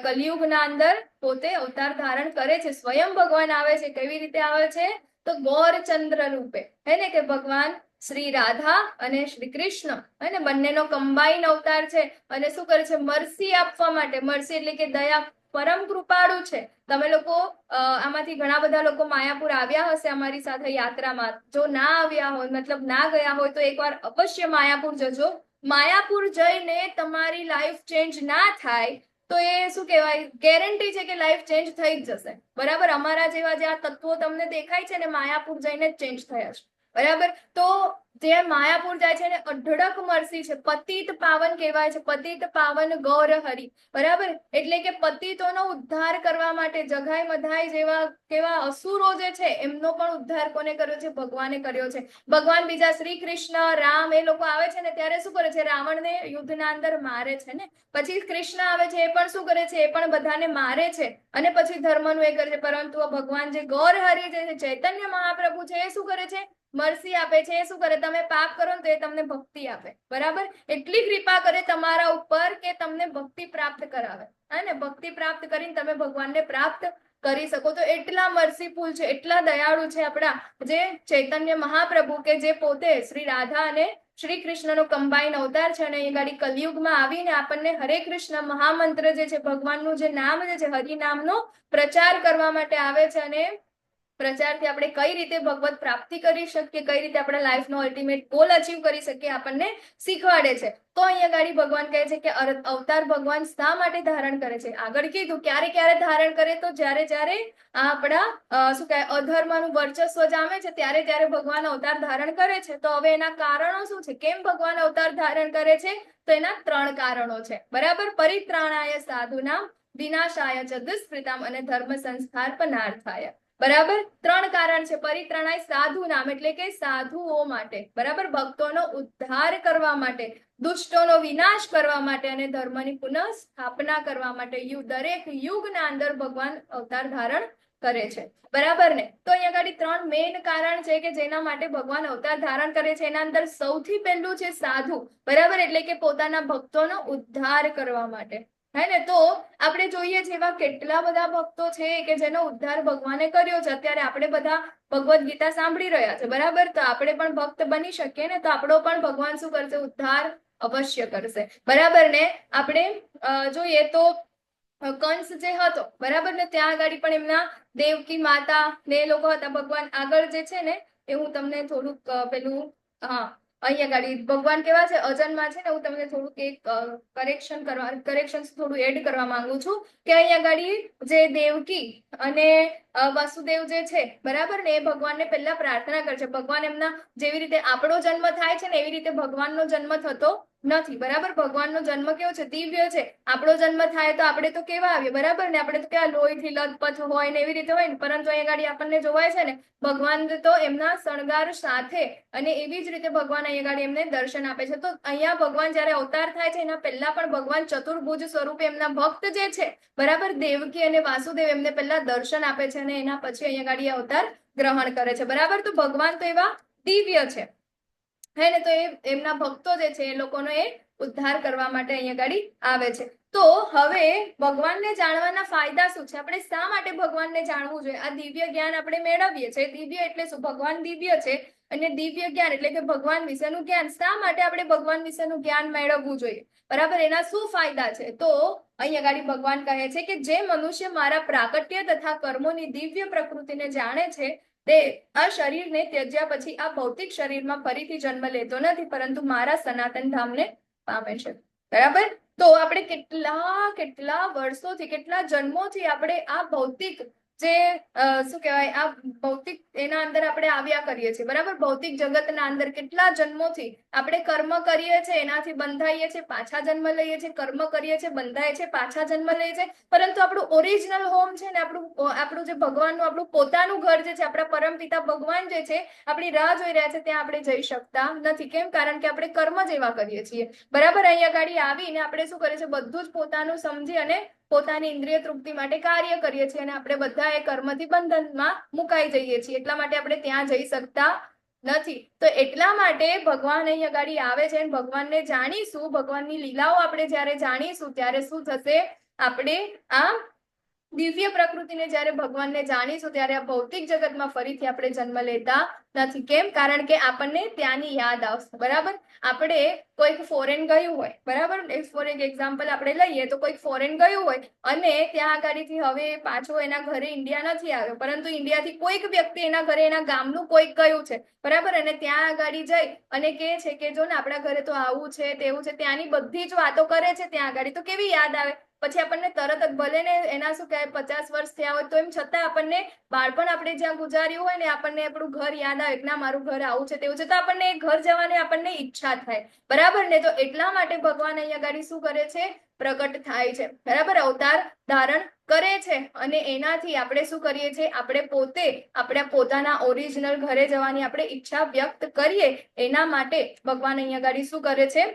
કલયુગના અંદર પોતે અવતાર ધારણ કરે છે, સ્વયં ભગવાન આવે છે. કેવી રીતે આવે છે? તો ગૌરચંદ્ર રૂપે, હે ને, કે ભગવાન શ્રી રાધા અને શ્રી કૃષ્ણ, હે ને, બંનેનો કમ્બાઈન અવતાર છે. અને શું કરે છે? મરસી આપવા માટે. મરસી એટલે કે દયા, પરમ કૃપાળુ છે. તમે લોકો આમાંથી ઘણા બધા લોકો માયાપુર આવ્યા હશે અમારી સાથે યાત્રામાં. જો ના આવ્યા હોય, મતલબ ના ગયા હોય, તો એકવાર અવશ્ય માયાપુર જજો. માયાપુર જઈને તમારી લાઈફ ચેન્જ ના થાય તો એ શું કહેવાય? ગેરંટી છે કે લાઈફ ચેન્જ થઈ જ જશે, બરાબર. અમારા જેવા જે આ તત્વો તમને દેખાય છે ને, માયાપુર જઈને જ ચેન્જ થયા છે, બરાબર. તો જે માયાપુર જાય છે ને અઢળક મરસી છે, પતિત પાવન કહેવાય છે, પતિત પાવન ગૌર હરિ, બરાબર. એટલે કે પતિતોનો ઉદ્ધાર કરવા માટે જગાઈ મધાઈ જેવા કેવા અસુરો જે છે એમનો પણ ઉદ્ધાર કોને કર્યો છે? ભગવાને કર્યો છે. ભગવાન બીજા શ્રી કૃષ્ણ રામ એ લોકો આવે છે ને ત્યારે શું કરે છે? રાવણને યુદ્ધના અંદર મારે છે ને. પછી કૃષ્ણ આવે છે, એ પણ શું કરે છે? એ પણ બધાને મારે છે અને પછી ધર્મનું એ કરે છે. પરંતુ ભગવાન જે ગૌર હરિ જે ચૈતન્ય મહાપ્રભુ છે એ શું કરે છે? મરસી આપે છે. એ શું કરે? તમે પાપ કરો ને તો એ તમને ભક્તિ આપે, બરાબર. એટલી કૃપા કરે તમારા ઉપર કે તમને ભક્તિ પ્રાપ્ત કરાવે, અને ભક્તિ પ્રાપ્ત કરીને તમે ભગવાનને પ્રાપ્ત કરી શકો. તો એટલા મર્સીફુલ છે, એટલા દયાળુ છે આપણા જે ચૈતન્ય મહાપ્રભુ, કે જે પોતે શ્રી રાધા અને શ્રી કૃષ્ણનો કમ્બાઈન અવતાર છે અને એ ગાડી કલયુગમાં આવીને આપણને હરે કૃષ્ણ મહામંત્ર જે છે, ભગવાનનું જે નામ જે છે હરિનામનો પ્રચાર કરવા માટે આવે છે. અને પ્રચારથી આપણે કઈ રીતે ભગવત પ્રાપ્તિ કરી શકીએ, કઈ રીતે આપણા લાઈફનો અલ્ટિમેટ ગોલ અચીવ કરી શકીએ આપણને શીખવાડે છે. તો અહીંયા ગાડી ભગવાન કહે છે કે અવતાર ભગવાન શા માટે ધારણ કરે છે? આગળ કીધું ક્યારે ક્યારે ધારણ કરે, તો જ્યારે આપણા શું કહેવાય અધર્મનું વર્ચસ્વ જામે છે ત્યારે ત્યારે ભગવાન અવતાર ધારણ કરે છે. તો હવે એના કારણો શું છે? કેમ ભગવાન અવતાર ધારણ કરે છે? તો એના 3 કારણો છે, બરાબર. પરિત્રાણાય સાધુનામ વિનાશાય ચ દુષ્કૃતામ અને ધર્મ સંસ્થાપનાર્થાય, બરાબર. 3 કારણ છે. પરિત્રાણાય સાધુ નામ એટલે કે સાધુઓ માટે, બરાબર. ભક્તોનો ઉદ્ધાર કરવા માટે, દુષ્ટોનો વિનાશ કરવા માટે અને ધર્મની પુનઃ સ્થાપના કરવા માટે દરેક યુગના અંદર ભગવાન અવતાર ધારણ કરે છે, બરાબર ને. તો અહીંયા આગળ 3 મેઇન કારણ છે કે જેના માટે ભગવાન અવતાર ધારણ કરે છે. એના અંદર સૌથી પહેલું છે સાધુ, બરાબર. એટલે કે પોતાના ભક્તોનો ઉદ્ધાર કરવા માટે, હે ને. તો આપણે જોઈએ છે એવા કેટલા બધા ભક્તો છે કે જેનો ઉદ્ધાર ભગવાને કર્યો છે. અત્યારે આપણે બધા ભગવદ ગીતા સાંભળી રહ્યા છે, બરાબર. તો આપણે પણ ભક્ત બની શકીએ ને, તો આપણો પણ ભગવાન શું કરશે? ઉદ્ધાર અવશ્ય કરશે, બરાબર ને. આપણે જોઈએ તો કંસ જે હતો, બરાબર ને, ત્યાં આગળ પણ એમના દેવકી માતા ને એ લોકો હતા. ભગવાન આગળ જે છે ને એ હું તમને થોડુંક પેલું અહીંયા ગાડી ભગવાન કેવા છે? અજન્મા છે ને. હું તમને થોડુંક એક કરેક્શન થોડું એડ કરવા માંગુ છું કે અહીંયા ગાડી જે દેવકી અને વાસુદેવ જે છે, બરાબર ને, એ ભગવાનને પહેલા પ્રાર્થના કરે છે. ભગવાન એમના જેવી રીતે આપણો જન્મ થાય છે ને એવી રીતે ભગવાનનો જન્મ થતો નથી, બરાબર. ભગવાનનો જન્મ કેવો છે? દિવ્ય છે. આપણો જન્મ થાય તો આપણે તો કેવા આવીએ, બરાબર ને. આપણે તો કેવા લોહીથી લથપથ હોય ને એવી રીતે હોય ને. પરંતુ અહીંયા ગાડી આપણને જોવાય છે ને ભગવાન તો એમના શણગાર સાથે અને એવી જ રીતે ભગવાન અહીંયા ગાડી એમને દર્શન આપે છે. તો અહીંયા ભગવાન જયારે અવતાર થાય છે એના પહેલા પણ ભગવાન ચતુર્ભુજ સ્વરૂપે એમના ભક્ત જે છે, બરાબર, દેવકી અને વાસુદેવ, એમને પહેલા દર્શન આપે છે અને એના પછી અહીંયા ગાડી અવતાર ગ્રહણ કરે છે, બરાબર. તો ભગવાન તો એવા દિવ્ય છે, હે ને. તો એમના ભક્તો જે છે એ લોકોનો એ ઉદ્ધાર કરવા માટે અહીંયા ગાડી આવે છે. તો હવે ભગવાનને જાણવાના ફાયદા શું છે? આપણે શા માટે ભગવાનને જાણવું જોઈએ? આ દિવ્ય જ્ઞાન આપણે મેળવીએ છીએ. દિવ્ય એટલે શું? ભગવાન દિવ્ય છે અને દિવ્ય જ્ઞાન એટલે કે ભગવાન વિશેનું જ્ઞાન. શા માટે આપણે ભગવાન વિશેનું જ્ઞાન મેળવવું જોઈએ, બરાબર? એના શું ફાયદા છે? તો અહીંયા ગાડી ભગવાન કહે છે કે જે મનુષ્ય મારા પ્રાકટ્ય તથા કર્મોની દિવ્ય પ્રકૃતિને જાણે છે તે આ શરીરને ત્યજ્યા પછી આ ભૌતિક શરીરમાં ફરીથી જન્મ લેતો નથી, પરંતુ મારા સનાતન ધામને પામે છે, બરાબર. તો આપણે કેટલા વર્ષોથી, કેટલા જન્મોથી આપણે આ ભૌતિક જે શું કહેવાય, આ ભૌતિક એના અંદર આપણે આવ્યા કરીએ છીએ, બરાબર. ભૌતિક જગતના અંદર કેટલા જન્મોથી આપણે કર્મ કરીએ છીએ, એનાથી બંધાઈએ છીએ, પાછા જન્મ લઈએ છીએ, કર્મ કરીએ છીએ, બંધાય છે, પાછા જન્મ લઈએ છીએ. પરંતુ આપણું ઓરિજિનલ હોમ છે ને, આપણું જે ભગવાનનું આપણું પોતાનું ઘર જે છે, આપણા પરમપિતા ભગવાન જે છે, આપણી રાહ જોઈ રહ્યા છે, ત્યાં આપણે જઈ શકતા નથી. કેમ? કારણ કે આપણે કર્મ જ એવા કરીએ છીએ, બરાબર. અહીંયા ગાડી આવીને આપણે શું કરીએ છીએ? બધું જ પોતાનું સમજી અને પોતાની ઇન્દ્રિય તૃપ્તિ માટે કાર્ય કરીએ છીએ અને આપણે બધા એ કર્મથી બંધનમાં મુકાઈ જઈએ છીએ. એટલા માટે આપણે ત્યાં જઈ શકતા નથી. તો એટલા માટે ભગવાન અહીંયા ગાડી આવે છે. ભગવાનને જાણીશું, ભગવાનની લીલાઓ આપણે જ્યારે જાણીશું ત્યારે શું થશે? આપણે આ દિવ્ય પ્રકૃતિને જ્યારે ભગવાનને જાણીશું ત્યારે આ ભૌતિક જગતમાં ફરીથી આપણે જન્મ લેતા નથી. કેમ? કારણ કે આપણને ત્યાંની યાદ આવશે, બરાબર. આપણે કોઈક ફોરેન ગયું હોય, બરાબર. ફોર એક્ઝામ્પલ આપણે લઈએ તો કોઈક ફોરેન ગયું હોય અને ત્યાં આગળથી હવે પાછો એના ઘરે ઇન્ડિયા નથી આવ્યો, પરંતુ ઇન્ડિયાથી કોઈક વ્યક્તિ એના ઘરે એના ગામનું કોઈક ગયું છે, બરાબર. અને ત્યાં આગળ જઈ અને કહે છે કે જો ને આપણા ઘરે તો આવું છે, તેવું છે, ત્યાંની બધી જ વાતો કરે છે. ત્યાં આગળ તો કેવી યાદ આવે? પછી આપણને તરત જ ભલે ને એના શું કહેવાય 50 વર્ષ થયા હોય તો એમ છતાં આપણને બાળપણ આપણે જ્યાં ગુજાર્યું હોય ને આપણને આપણું ઘર યાદ આવે કે ના મારું ઘર આવું છે તેવું છે, તો આપણને એ ઘર જવાની આપણને ઈચ્છા થાય, બરાબર ને? તો એટલા માટે ભગવાન અહીંયા ગાડી શું કરે છે? પ્રગટ થાય છે, બરાબર, અવતાર ધારણ કરે છે, અને એનાથી આપણે શું કરીએ છીએ? આપણે પોતે આપણા પોતાના ઓરિજિનલ ઘરે જવાની આપણે ઈચ્છા વ્યક્ત કરીએ, એના માટે ભગવાન અહીંયા ગાડી શું કરે છે?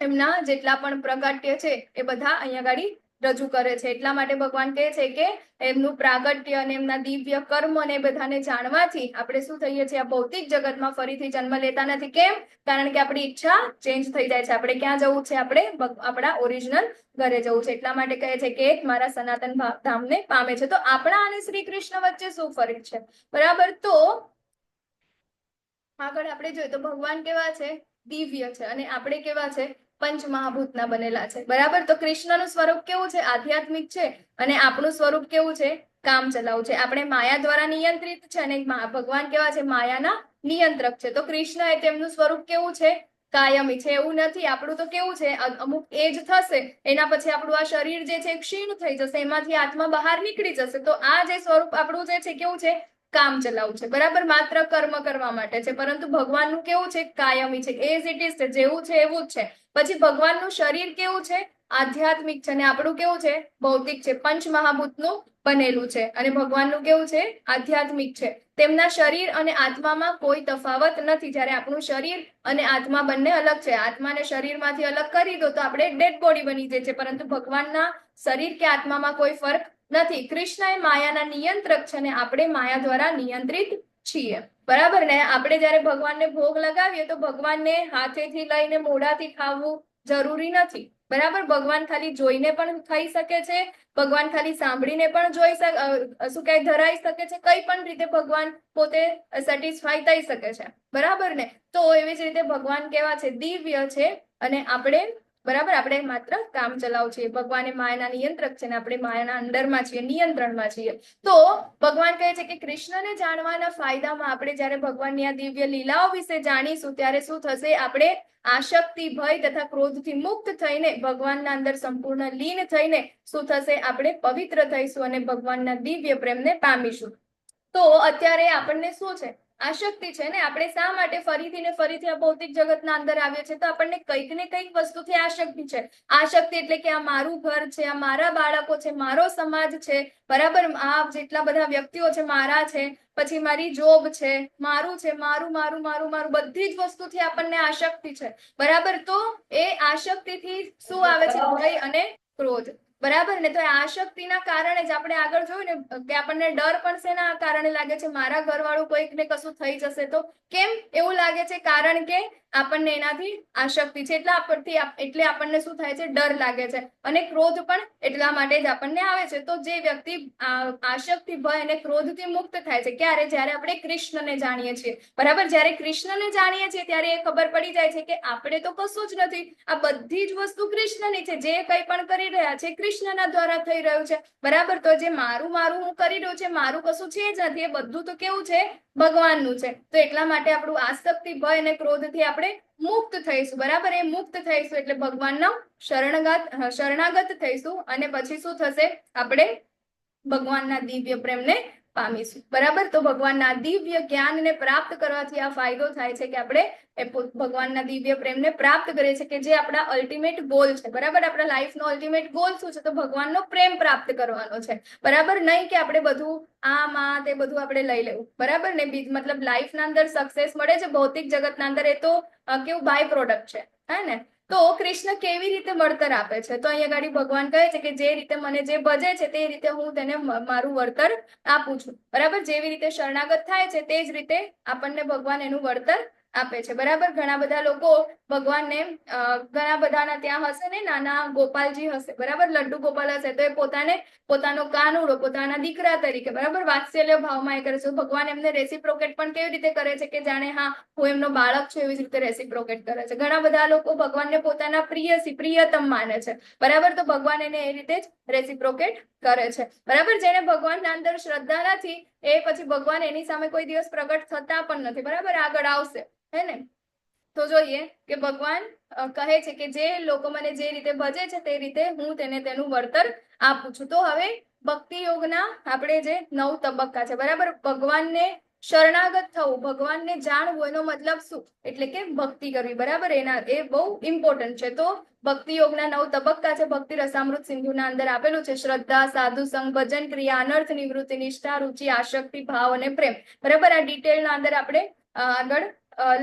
એમના જેટલા પણ પ્રાગટ્ય છે એ બધા અહીંયા ગાડી રજૂ કરે છે. એટલા માટે ભગવાન કહે છે કે એમનું પ્રાગટ્ય અને એમના દિવ્ય કર્મ ને બધાને જાણવાથી આપણે શું થઈએ છીએ? આ ભૌતિક જગતમાં ફરીથી જન્મ લેતા નથી. કેમ? કારણ કે આપણી ઈચ્છા ચેન્જ થઈ જાય છે. આપણે ક્યાં જવું છે? આપણે આપણા ઓરિજિનલ ઘરે જવું છે. એટલા માટે કહે છે કે મારા સનાતન ધામને પામે છે. તો આપણા અને શ્રી કૃષ્ણ વચ્ચે શું ફરક છે? બરાબર, તો આગળ આપણે જોઈએ તો ભગવાન કેવા છે? દિવ્ય છે, અને આપણે કેવા છે? પંચમહાભૂતના બનેલા છે, બરાબર. તો કૃષ્ણનું સ્વરૂપ કેવું છે? આધ્યાત્મિક છે, અને આપણું સ્વરૂપ કેવું છે? કામ ચલાવ છે. આપણે માયા દ્વારા નિયંત્રિત છે, અને ભગવાન કેવા છે? માયાના નિયંત્રક છે. તો કૃષ્ણ એ તેમનું સ્વરૂપ કેવું છે? કાયમી છે. એવું નથી, આપણું તો કેવું છે? અમુક એજ થશે એના પછી આપણું આ શરીર જે છે ક્ષીણ થઈ જશે, એમાંથી આત્મા બહાર નીકળી જશે. તો આ જે સ્વરૂપ આપણું જે છે કેવું છે? કામ ચલાવ છે, બરાબર, માત્ર કર્મ કરવા માટે છે. પરંતુ ભગવાનનું કેવું છે? કાયમી છે, એઝ ઇટ ઇઝ છે, જેવું છે એવું જ છે. પછી ભગવાનનું શરીર કેવું છે? આધ્યાત્મિક છે, અને આપણું કેવું છે? ભૌતિક છે, પંચમહાભૂતનું બનેલું છે. અને ભગવાનનું કેવું છે? આધ્યાત્મિક છે. તેમના શરીર અને આત્મામાં કોઈ તફાવત નથી. જ્યારે આપણું શરીર અને આત્મા બંને અલગ છે. આત્માને શરીરમાંથી અલગ કરી દો તો આપણે ડેડ બોડી બની જાય છે, પરંતુ ભગવાનના શરીર કે આત્મામાં કોઈ ફરક નથી. કૃષ્ણ એ માયાના નિયંત્રક છે, અને આપણે માયા દ્વારા નિયંત્રિત છીએ, બરાબર ને? આપણે જયારે ભગવાનને ભોગ લગાવીએ તો ભગવાનને હાથેથી લઈને મોઢાથી ખાવું જરૂરી નથી, બરાબર. ભગવાન ખાલી જોઈને પણ ખાઈ શકે છે, ભગવાન ખાલી સાંભળીને પણ શું કઈ ધરાઈ શકે છે, કઈ પણ રીતે ભગવાન પોતે સેટિસ્ફાઈ થઈ શકે છે, બરાબર ને? તો એવી જ રીતે ભગવાન કેવા છે? દિવ્ય છે, અને આપણે બરાબર આપણે માત્ર કામ ચલાવ છીએ. ભગવાન એ માયાના નિયંત્રક છે, ને આપણે માયાના અંડરમાં છીએ, નિયંત્રણમાં છીએ. તો ભગવાન કહે છે કે કૃષ્ણને જાણવાના ફાયદામાં આપણે જયારે ભગવાનની આ દિવ્ય લીલાઓ વિશે જાણીશું ત્યારે શું થશે? આપણે આશક્તિ, ભય તથા ક્રોધથી મુક્ત થઈને ભગવાનના અંદર સંપૂર્ણ લીન થઈને શું થશે? આપણે પવિત્ર થઈશું અને ભગવાનના દિવ્ય પ્રેમને પામીશું. તો અત્યારે આપણને શું છે? આશક્તિ છે ને. આપણે શા માટે ફરીથી ને ફરીથી આ ભૌતિક જગતના અંદર આવીએ છીએ? તો આપણને કંઈક ને કંઈક વસ્તુથી આશક્તિ છે. આશક્તિ એટલે કે આ મારું ઘર છે, આ મારા બાળકો છે, મારો સમાજ છે, બરાબર, આ જેટલા બધા વ્યક્તિઓ છે મારા છે, પછી મારી જોબ છે, મારું છે, મારું મારું મારું મારું, બધી જ વસ્તુથી આપણને આશક્તિ છે, બરાબર. તો એ આશક્તિથી શું આવે છે? ભય અને ક્રોધ, બરાબર ને? તો આશક્તિના કારણે જ આપણે આગળ જોયું ને કે આપણને ડર પણ શેના કારણે લાગે છે? મારા ઘરવાળું કોઈક ને કશું થઈ જશે તો. કેમ એવું લાગે છે? કારણ કે આપણને એનાથી આશક્તિ છે, એટલે આપણને શું થાય છે? ડર લાગે છે. અને ક્રોધ પણ એટલા માટે જ આપણને આવે છે. તો જે વ્યક્તિ આશક્તિ, ભય અને ક્રોધથી મુક્ત થાય છે ક્યારે? જ્યારે આપણે કૃષ્ણને જાણીએ છીએ, બરાબર. જ્યારે કૃષ્ણને જાણીએ છીએ ત્યારે એ ખબર પડી જાય છે કે આપણે તો કશું જ નથી, આ બધી જ વસ્તુ કૃષ્ણની છે. જે કંઈ પણ કરી રહ્યા છે કૃષ્ણના દ્વારા થઈ રહ્યું છે, બરાબર. તો જે મારું મારું હું કરી રહ્યું છે, મારું કશું છે જ નથી, એ બધું તો કેવું છે? ભગવાનનું છે. તો એટલા માટે આપણું આસક્તિ, ભય અને ક્રોધથી આપણે મુક્ત થઈશું, બરાબર. એ મુક્ત થઈશું એટલે ભગવાનનો શરણાગત થઈશું, અને પછી શું થશે? આપણે ભગવાનના દિવ્ય પ્રેમને પામીશું, બરાબર. તો ભગવાનના દિવ્ય જ્ઞાનને પ્રાપ્ત કરવાથી આ ફાયદો થાય છે કે આપણે ભગવાનના દિવ્ય પ્રેમને પ્રાપ્ત કરીએ છીએ, કે જે આપણા અલ્ટિમેટ ગોલ છે, બરાબર. આપણા લાઈફનો અલ્ટિમેટ ગોલ શું છે? તો ભગવાનનો પ્રેમ પ્રાપ્ત કરવાનો છે, બરાબર. નહીં કે આપણે બધું આમાં તે બધું આપણે લઈ લેવું, બરાબર ને? મતલબ લાઈફના અંદર સક્સેસ મળે છે ભૌતિક જગતના અંદર, એ તો કેવું બાય પ્રોડક્ટ છે, હે ને? તો કૃષ્ણ કેવી રીતે વળતર આપે છે? તો અહીંયા ગાડી ભગવાન કહે છે કે જે રીતે મને જે ભજે છે તે રીતે હું તેને મારું વળતર આપું છું, બરાબર. જેવી રીતે શરણાગત થાય છે તે જ રીતે આપણને ભગવાન એનું વળતર આપે છે, બરાબર. ઘણા બધા લોકો ભગવાનને ઘણા બધાના ત્યાં હશે ને નાના ગોપાલજી હશે, બરાબર, લડ્ડુ ગોપાલ હશે, તો એ પોતાનો કાનુડો પોતાના દીકરા તરીકે, બરાબર, વાત્સલ્ય ભાવમાં એ કરે છે. ભગવાન એમને રેસિપ્રોકેટ પણ કેવી રીતે કરે છે? કે જાણે હા હું એમનો બાળક છું, એવી જ રીતે રેસિપ્રોકેટ કરે છે. ઘણા બધા લોકો ભગવાનને પોતાના પ્રિયતમ માને છે, બરાબર. તો ભગવાન એને એ રીતે જ રેસિપ્રોકેટ કરે છે, બરાબર. જેને ભગવાનના અંદર શ્રદ્ધા નથી એ પછી ભગવાન એની સામે કોઈ દિવસ પ્રગટ થતા પણ નથી, બરાબર. આગળ આવશે, હે ને? તો જોઈએ કે ભગવાન કહે છે કે જે લોકો મને જે રીતે ભજે છે તે રીતે હું તેને તેનું વળતર આપું છું. તો હવે ભક્તિ યોગના આપણે જે 9 તબક્કા છે, બરાબર. ભગવાનને શરણાગત થવું, ભગવાનને જાણવું, એનો મતલબ શું? એટલે કે ભક્તિ કરવી, બરાબર. એ બહુ ઇમ્પોર્ટન્ટ છે. તો ભક્તિ યોગના 9 તબક્કા છે. ભક્તિ રસામૃત સિંધુના અંદર આપેલું છે: શ્રદ્ધા, સાધુ સંગ, ભજન ક્રિયા, અનર્થ નિવૃત્તિ, નિષ્ઠા, રુચિ, આસક્તિ, ભાવ અને પ્રેમ, બરાબર. આ ડિટેલના અંદર આપણે આગળ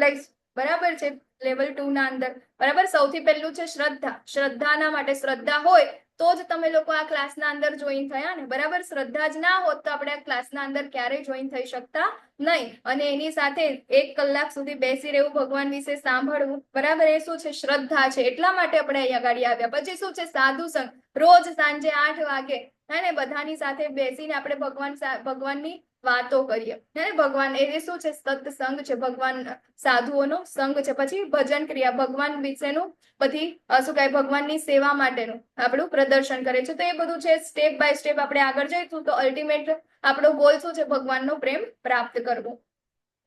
લઈશું, બરાબર છે, લેવલ 2 ના અંદર, બરાબર. સૌથી પહેલું છે શ્રદ્ધા. શ્રદ્ધાના માટે શ્રદ્ધા હોય તો જ તમે લોકો આ ક્લાસના અંદર જોઈન થયા ને, બરાબર. શ્રદ્ધા જ ના હોત તો આપણે આ ક્લાસના અંદર ક્યારેય જોઈન થઈ શકતા નહીં. અને એની સાથે 1 કલાક સુધી બેસી રહેવું, ભગવાન વિશે સાંભળવું, બરાબર. એ શું છે? શ્રદ્ધા છે. એટલા માટે આપણે અહીંયા ગાડી આવ્યા. પછી શું છે? સાધુ સંગ. રોજ સાંજે 8 વાગે હે ને બધાની સાથે બેસીને આપણે ભગવાનની વાતો કરીએ, હે ને. ભગવાન એ શું છે? સત્સંગ છે, ભગવાન સાધુઓનો સંગ છે. પછી ભજન ક્રિયા, ભગવાન વિશેનું બધી શું કહે, ભગવાનની સેવા માટેનું આપણું પ્રદર્શન કરે છે. તો એ બધું છે. સ્ટેપ બાય સ્ટેપ આપણે આગળ જઈશું તો અલ્ટિમેટ આપણો ગોલ શું છે? ભગવાનનો પ્રેમ પ્રાપ્ત કરવો.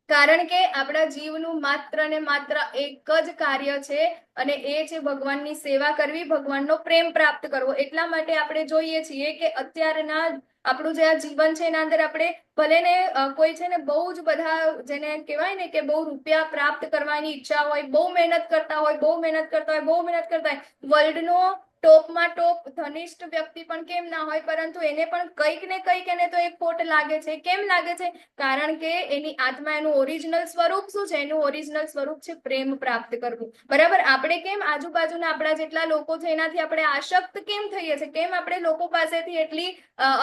કારણ કે આપણા જીવનું માત્ર ને માત્ર એક જ કાર્ય છે, અને એ છે ભગવાનની સેવા કરવી, ભગવાનનો પ્રેમ પ્રાપ્ત કરવો. એટલા માટે આપણે જોઈએ છીએ કે અત્યારના આપણું જે આ જીવન છે એના અંદર આપણે ભલે ને કોઈ છે ને બહુ જ બધા જેને કહેવાય ને કે બહુ રૂપિયા પ્રાપ્ત કરવાની ઈચ્છા હોય, બહુ મહેનત કરતા હોય, વર્લ્ડનો ટોપમાં ટોપ ધનિષ્ઠ વ્યક્તિ પણ કેમ ના હોય, પરંતુ એને પણ કંઈક ને કંઈક એને તો એક ખોટ લાગે છે. કેમ લાગે છે? કારણ કે એની આત્મા, એનું ઓરિજિનલ સ્વરૂપ શું છે? એનું ઓરિજિનલ સ્વરૂપ છે પ્રેમ પ્રાપ્ત કરવું, બરાબર. આપણે કેમ આજુબાજુના આપણા જેટલા લોકો છે એનાથી આપણે આસક્ત કેમ થઈએ છીએ? કેમ આપણે લોકો પાસેથી એટલી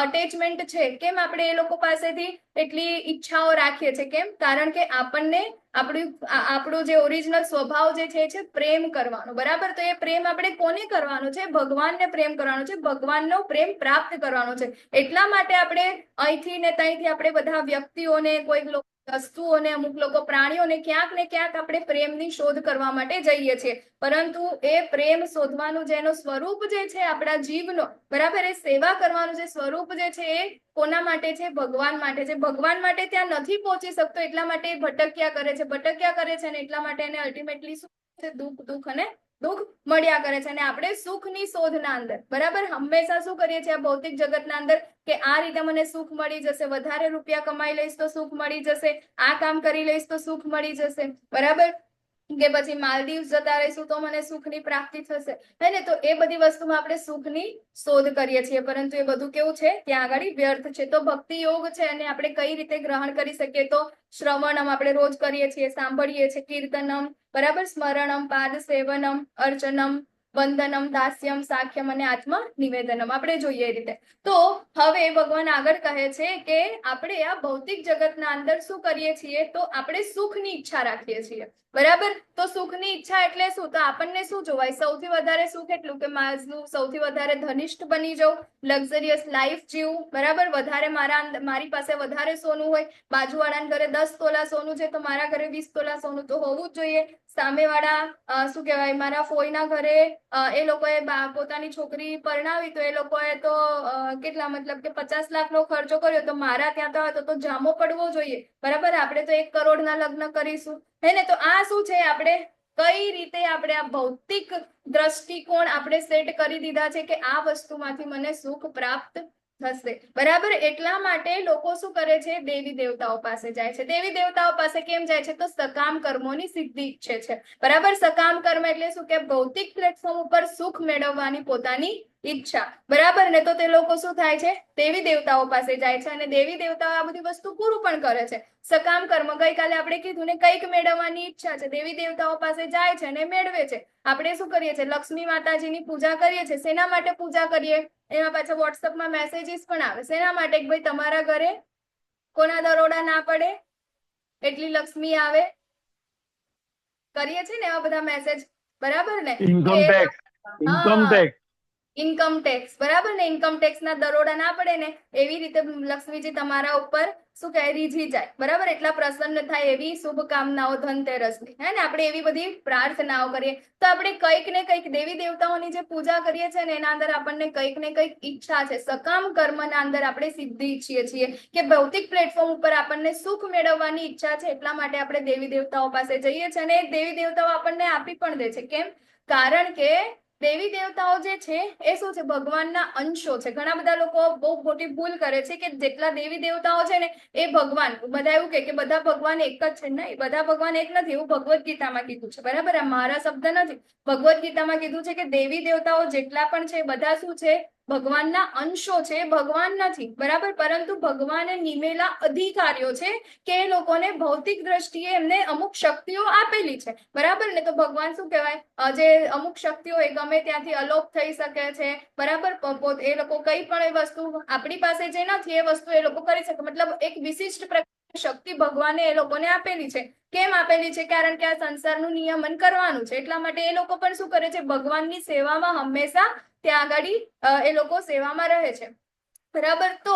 અટેચમેન્ટ છે? કેમ આપણે એ લોકો પાસેથી એટલી ઈચ્છાઓ રાખીએ છીએ? કેમ? કારણ કે આપણને આપણું જે ઓરિજિનલ સ્વભાવ જે છે પ્રેમ કરવાનો, બરાબર. તો એ પ્રેમ આપણે કોને કરવાનો છે? ભગવાનને પ્રેમ કરવાનો છે, ભગવાનનો પ્રેમ પ્રાપ્ત કરવાનો છે. એટલા માટે આપણે અહીંથી ને ત્યાંથી આપણે બધા વ્યક્તિઓને, કોઈ વસ્તુઓને, અમુક લોકો પ્રાણીઓને ક્યાંક ને ક્યાંક આપણે પ્રેમની શોધ કરવા માટે જઈએ છીએ. પરંતુ એ પ્રેમ શોધવાનું જેનો સ્વરૂપ જે છે આપણા જીવનો, બરાબર, એ સેવા કરવાનું જે સ્વરૂપ જે છે એ કોના માટે છે? ભગવાન માટે છે. ભગવાન માટે ત્યાં નથી પહોંચી શકતો, એટલા માટે એ ભટક્યા કરે છે, અને એટલા માટે એને અલ્ટિમેટલી શું છે? દુઃખ અને દુઃખ મળ્યા કરે છે. અને આપણે સુખની શોધના અંદર, બરાબર, હંમેશા શું કરીએ છીએ આ ભૌતિક જગતના અંદર? કે આ રીતે મને સુખ મળી જશે, વધારે રૂપિયા કમાઈ લઈશ તો સુખ મળી જશે, આ કામ કરી લઈશ તો સુખ મળી જશે, બરાબર. કે પછી માલદીવ જતા રહીશું તો મને સુખની પ્રાપ્તિ થશે, હે ને. તો એ બધી વસ્તુમાં આપણે સુખની શોધ કરીએ છીએ, પરંતુ એ બધું કેવું છે? ત્યાં આગળ વ્યર્થ છે. તો ભક્તિ યોગ છે, અને આપણે કઈ રીતે ગ્રહણ કરી શકીએ? તો શ્રવણમ આપણે રોજ કરીએ છીએ, સાંભળીએ છીએ, કીર્તનમ, બરાબર, સ્મરણમ, પાદ સેવનમ, અર્ચનમ, વંદનમ, દાસ્યમ, સાખ્યમ અને આત્મ નિવેદનમ. આપણે જોઈએ એ રીતે. તો હવે ભગવાન આગળ કહે છે કે આપણે આ ભૌતિક જગતના અંદર શું કરીએ છીએ? તો આપણે સુખની ઈચ્છા રાખીએ છીએ, બરાબર. તો સુખની ઈચ્છા એટલે શું? તો આપણને શું જોવાય? સૌથી વધારે સુખ એટલું કે મારું સૌથી વધારે ધનિષ્ઠ બની જાઉં, લક્ઝરિયસ લાઈફ જીવું, બરાબર. વધારે મારી પાસે વધારે સોનું હોય, બાજુવાળાના ઘરે 10 તોલા સોનું છે તો મારા ઘરે 20 તોલા સોનું તો હોવું જ જોઈએ. સામેવાળા શું કહેવાય, મારા ફોઈના ઘરે એ લોકોએ પોતાની છોકરી પરણાવી તો એ લોકોએ તો કેટલા, મતલબ કે 50 લાખનો ખર્ચો કર્યો, તો મારા ત્યાં તો જામો પડવો જોઈએ, બરાબર. આપણે તો 1 કરોડના લગ્ન કરીશું, હે ને. તો આ શું છે? આપણે કઈ રીતે આપણે આ ભૌતિક દ્રષ્ટિકોણ આપણે સેટ કરી દીધા છે કે આ વસ્તુમાંથી મને સુખ પ્રાપ્ત થશે, બરાબર. એટલા માટે લોકો શું કરે છે? દેવી દેવતાઓ પાસે જાય છે. દેવી દેવતાઓ પાસે કેમ જાય છે? તો સકામ કર્મોની સિદ્ધિ ઈચ્છે છે, બરાબર. સકામ કર્મ એટલે શું? કે ભૌતિક પ્લેટફોર્મ ઉપર સુખ મેળવવાની પોતાની ઈચ્છા, બરાબર ને. તો તે લોકો શું થાય છે? દેવી દેવતાઓ પાસે જાય છે, અને દેવી દેવતાઓ આ બધી વસ્તુ પૂરું પણ કરે છે. સકામ કર્મ ગઈકાલે આપણે કીધું ને, કંઈક મેળવવાની ઈચ્છા છે, દેવી દેવતાઓ પાસે જાય છે અને મેળવે છે. આપણે શું કરીએ છીએ? લક્ષ્મી માતાજીની પૂજા કરીએ છીએ. શેના માટે પૂજા કરીએ? એમાં પાછા વોટ્સઅપમાં મેસેજીસ પણ આવે. શેના માટે? કે ભાઈ તમારા ઘરે કોના દરોડા ના પડે, એટલી લક્ષ્મી આવે. કરીએ છીએ ને એવા બધા મેસેજ, બરાબર ને. ઇન્કમ ટેક્સ ઇન્કમ ટેક્સ, બરાબર ને, ઇન્કમ ટેક્સ ના દરોડા ના પડે ને એવી રીતે લક્ષ્મીજી તમારા ઉપર શું કહે રીઝી જાય, બરાબર, એટલા પ્રસન્ન થાય એવી શુભકામનાઓ ધનતેરસની, હે ને, આપણે એવી બધી પ્રાર્થનાઓ કરીએ. તો આપણે કંઈક ને કંઈક દેવી દેવતાઓની જે પૂજા કરીએ છીએ ને એના અંદર આપણને કંઈક ને કંઈક ઈચ્છા છે, સકામ કર્મના અંદર આપણે સિદ્ધિ ઈચ્છીએ છીએ કે ભૌતિક પ્લેટફોર્મ ઉપર આપણને સુખ મેળવવાની ઈચ્છા છે, એટલા માટે આપણે દેવી દેવતાઓ પાસે જઈએ છીએ અને દેવી દેવતાઓ આપણને આપી પણ દે છે. કેમ? કારણ કે દેવી દેવતાઓ જે છે એ શું છે? ભગવાનના અંશો છે. ઘણા બધા લોકો બહુ મોટી ભૂલ કરે છે કે જેટલા દેવી દેવતાઓ છે ને એ ભગવાન, બધા એવું કે બધા ભગવાન એક જ છે. નહીં, બધા ભગવાન એક નથી, એવું ભગવદ્ ગીતામાં કીધું છે, બરાબર, આ મારા શબ્દ નથી, ભગવદ્ ગીતામાં કીધું છે કે દેવી દેવતાઓ જેટલા પણ છે બધા શું છે? ભગવાનના અંશો છે, ભગવાન નથી, બરાબર, પરંતુ ભગવાને નિમેલા અધિકારીઓ છે કે એ લોકોને ભૌતિક દ્રષ્ટિએ એમને અમુક શક્તિઓ આપેલી છે, બરાબર ને. તો ભગવાન શું કહેવાય, જે અમુક શક્તિઓ એ ગમે ત્યાંથી અલોપ થઈ શકે છે, બરાબર, એ લોકો કઈ પણ એ વસ્તુ આપણી પાસે જે નથી એ વસ્તુ એ લોકો કરી શકે, મતલબ એક વિશિષ્ટ પ્રકારની શક્તિ ભગવાને એ લોકોને આપેલી છે. કેમ આપેલી છે? કારણ કે આ સંસારનું નિયમન કરવાનું છે, એટલા માટે એ લોકો પણ શું કરે છે? ભગવાનની સેવામાં હંમેશા ત્યાં આગળ એ લોકો સેવામાં રહે છે, બરાબર. તો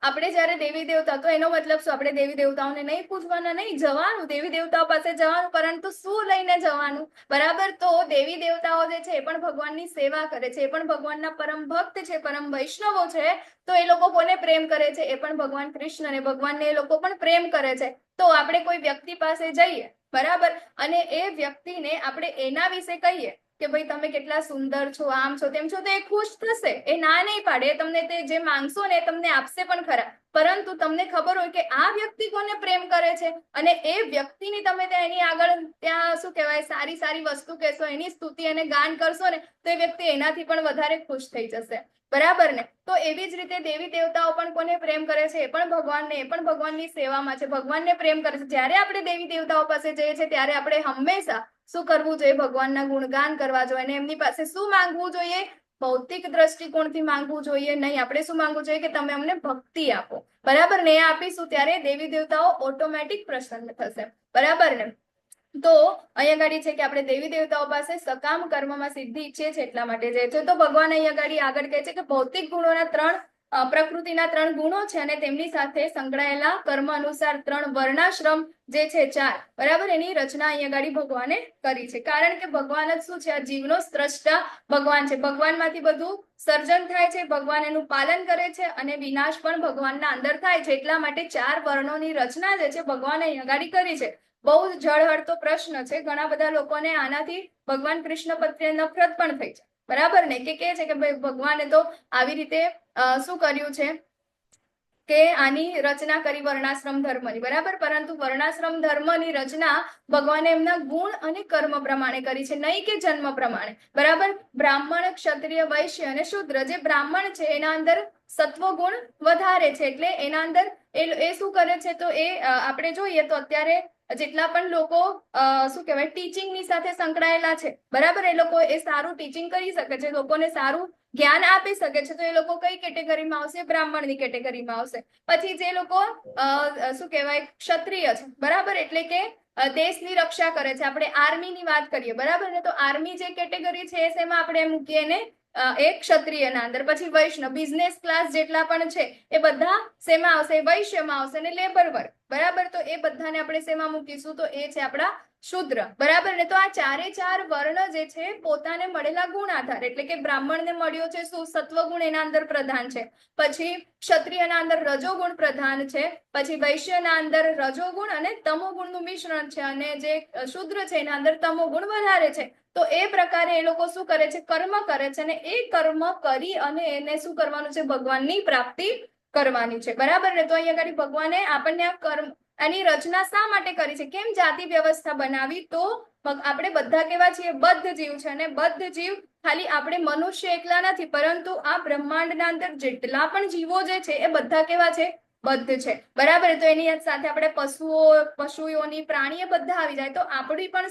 આપણે જયારે દેવી દેવતા, તો એનો મતલબ શું? આપણે દેવી દેવતાઓને નહીં પૂજવાના? નહીં, જવાનું, દેવી દેવતાઓ પાસે જવાનું, પરંતુ શું લઈને જવાનું? બરાબર. તો દેવી દેવતાઓ જે છે એ પણ ભગવાનની સેવા કરે છે, એ પણ ભગવાનના પરમ ભક્ત છે, પરમ વૈષ્ણવો છે. તો એ લોકો કોને પ્રેમ કરે છે? એ પણ ભગવાન કૃષ્ણને, ભગવાનને એ લોકો પણ પ્રેમ કરે છે. તો આપણે કોઈ વ્યક્તિ પાસે જઈએ, બરાબર, અને એ વ્યક્તિને આપણે એના વિશે કહીએ કે ભાઈ તમે કેટલા સુંદર છો, આમ છો, તેમ છો, તો એ ખુશ થશે, એ ના નહીં પાડે, તમને તે જે માંગશો ને એ તમને આપશે પણ ખરા. પરંતુ તમને ખબર હોય કે આ વ્યક્તિ કોને પ્રેમ કરે છે અને એ વ્યક્તિની તમે એની આગળ ત્યાં શું કહેવાય સારી સારી વસ્તુ કહેશો, એની સ્તુતિ અને ગાન કરશો ને તો એ વ્યક્તિ એનાથી પણ વધારે ખુશ થઈ જશે, બરાબર ને. તો એવી જ રીતે દેવી દેવતાઓ પણ કોને પ્રેમ કરે છે? એ પણ ભગવાનને, એ પણ ભગવાનની સેવામાં છે, ભગવાનને પ્રેમ કરે છે. જ્યારે આપણે દેવી દેવતાઓ પાસે જઈએ છીએ ત્યારે આપણે હંમેશા શું કરવું જોઈએ? ભગવાનના ગુણગાન કરવા જોઈએ અને એમની પાસે શું માંગવું જોઈએ? ભૌતિક દ્રષ્ટિકોણથી માંગવું જોઈએ નહીં. આપણે શું માંગવું જોઈએ? કે તમે અમને ભક્તિ આપો, બરાબર ને. એ આપીશું ત્યારે દેવી દેવતાઓ ઓટોમેટિક પ્રસન્ન થશે, બરાબર ને. તો અહીંયા ગાડી છે કે આપણે દેવી દેવતાઓ પાસે સકામ કર્મમાં સિદ્ધિ ઈચ્છીએ છીએ, એટલા માટે જાય છે. તો ભગવાન અહીંયા ગાડી આગળ કહે છે કે ભૌતિક ગુણોના ત્રણ, પ્રકૃતિના 3 ગુણો છે અને તેમની સાથે સંકળાયેલા કર્મ અનુસાર 3 વર્ણાશ્રમ જે છે 4, બરાબર, એની રચના અહીંયા ગાડી ભગવાને કરી છે. કારણ કે ભગવાન જ શું છે? આ જીવનો સ્રષ્ટા ભગવાન છે. ભગવાનમાંથી બધું સર્જન થાય છે, ભગવાન એનું પાલન કરે છે અને વિનાશ પણ ભગવાનના અંદર થાય છે. એટલા માટે 4 વર્ણોની રચના જે છે ભગવાને અહીંયા ગાડી કરી છે. બહુ જળહળતો પ્રશ્ન છે, ઘણા બધા લોકોને આનાથી ભગવાન કૃષ્ણ પ્રત્યે નફરત પણ થઈ છે, બરાબર ને, કે છે કે ભાઈ ભગવાને તો આવી રીતે શું કર્યું છે કે આની રચના કરી વર્ણાશ્રમ ધર્મની, બરાબર, પરંતુ વર્ણાશ્રમ ધર્મની રચના ભગવાને એમના ગુણ અને કર્મ પ્રમાણે કરી છે, નહીં કે જન્મ પ્રમાણે, બરાબર. બ્રાહ્મણ, ક્ષત્રિય, વૈશ્ય અને શૂદ્ર, જે બ્રાહ્મણ છે એના અંદર સત્વ ગુણ વધારે છે, એટલે એના અંદર એ શું કરે છે? તો એ આપણે જોઈએ તો અત્યારે જેટલા પણ લોકો શું કહેવાય ટીચિંગની સાથે સંકળાયેલા છે, બરાબર, એ લોકો એ સારું ટીચિંગ કરી શકે છે, લોકોને સારું જ્ઞાન આપી શકે છે, તો એ લોકો કઈ કેટેગરીમાં આવશે? બ્રાહ્મણની કેટેગરીમાં આવશે. પછી જે લોકો શું કહેવાય ક્ષત્રિય છે, બરાબર, એટલે કે દેશની રક્ષા કરે છે, આપણે આર્મીની વાત કરીએ, બરાબર ને, તો આર્મી જે કેટેગરી છે એમાં આપણે મૂકીએ ને એક ક્ષત્રિયના અંદર. પછી વૈષ્ણવ, બિઝનેસ ક્લાસ જેટલા પણ છે એ બધા શેમાં આવશે? વૈશ્યમાં આવશે. અને લેબર વર્ગ, બરાબર, તો એ બધાને આપણે શેમાં મૂકીશું? તો એ છે આપણા શુદ્ર, બરાબર ને. તો આ 4 વર્ણ જે છે પોતાને મળેલા ગુણ આધાર, એટલે કે બ્રાહ્મણને મળ્યો છે શું? સત્વગુણ એના અંદર પ્રધાન છે. પછી ક્ષત્રિયના અંદર રજોગુણ પ્રધાન છે. પછી વૈશ્યના અંદર રજોગુણ અને તમોગુણનું મિશ્રણ છે અને જે શુદ્ર છે એના અંદર તમોગુણ વધારે છે. તો એ પ્રકારે એ લોકો શું કરે છે? કર્મ કરે છે અને એ કર્મ કરી અને એને શું કરવાનું છે? ભગવાનની પ્રાપ્તિ કરવાની છે, બરાબર ને. તો અહીંયા આગળ ભગવાને આપણને આ કર્મ એની રચના શા માટે કરી છે? કેમ જાતિ વ્યવસ્થા બનાવી? તો આપણે બધા કેવા છીએ? બદ્ધ જીવ છે અને બદ્ધ જીવ ખાલી આપણે મનુષ્ય એકલા નથી, પરંતુ આ બ્રહ્માંડના અંદર જેટલા પણ જીવો જે છે એ બધા કેવા છે? બદ્ધ છે, બરાબર. તો એની સાથે આપણે પશુઓની, પ્રાણીઓ બધા આવી જાય. તો આપણી પણ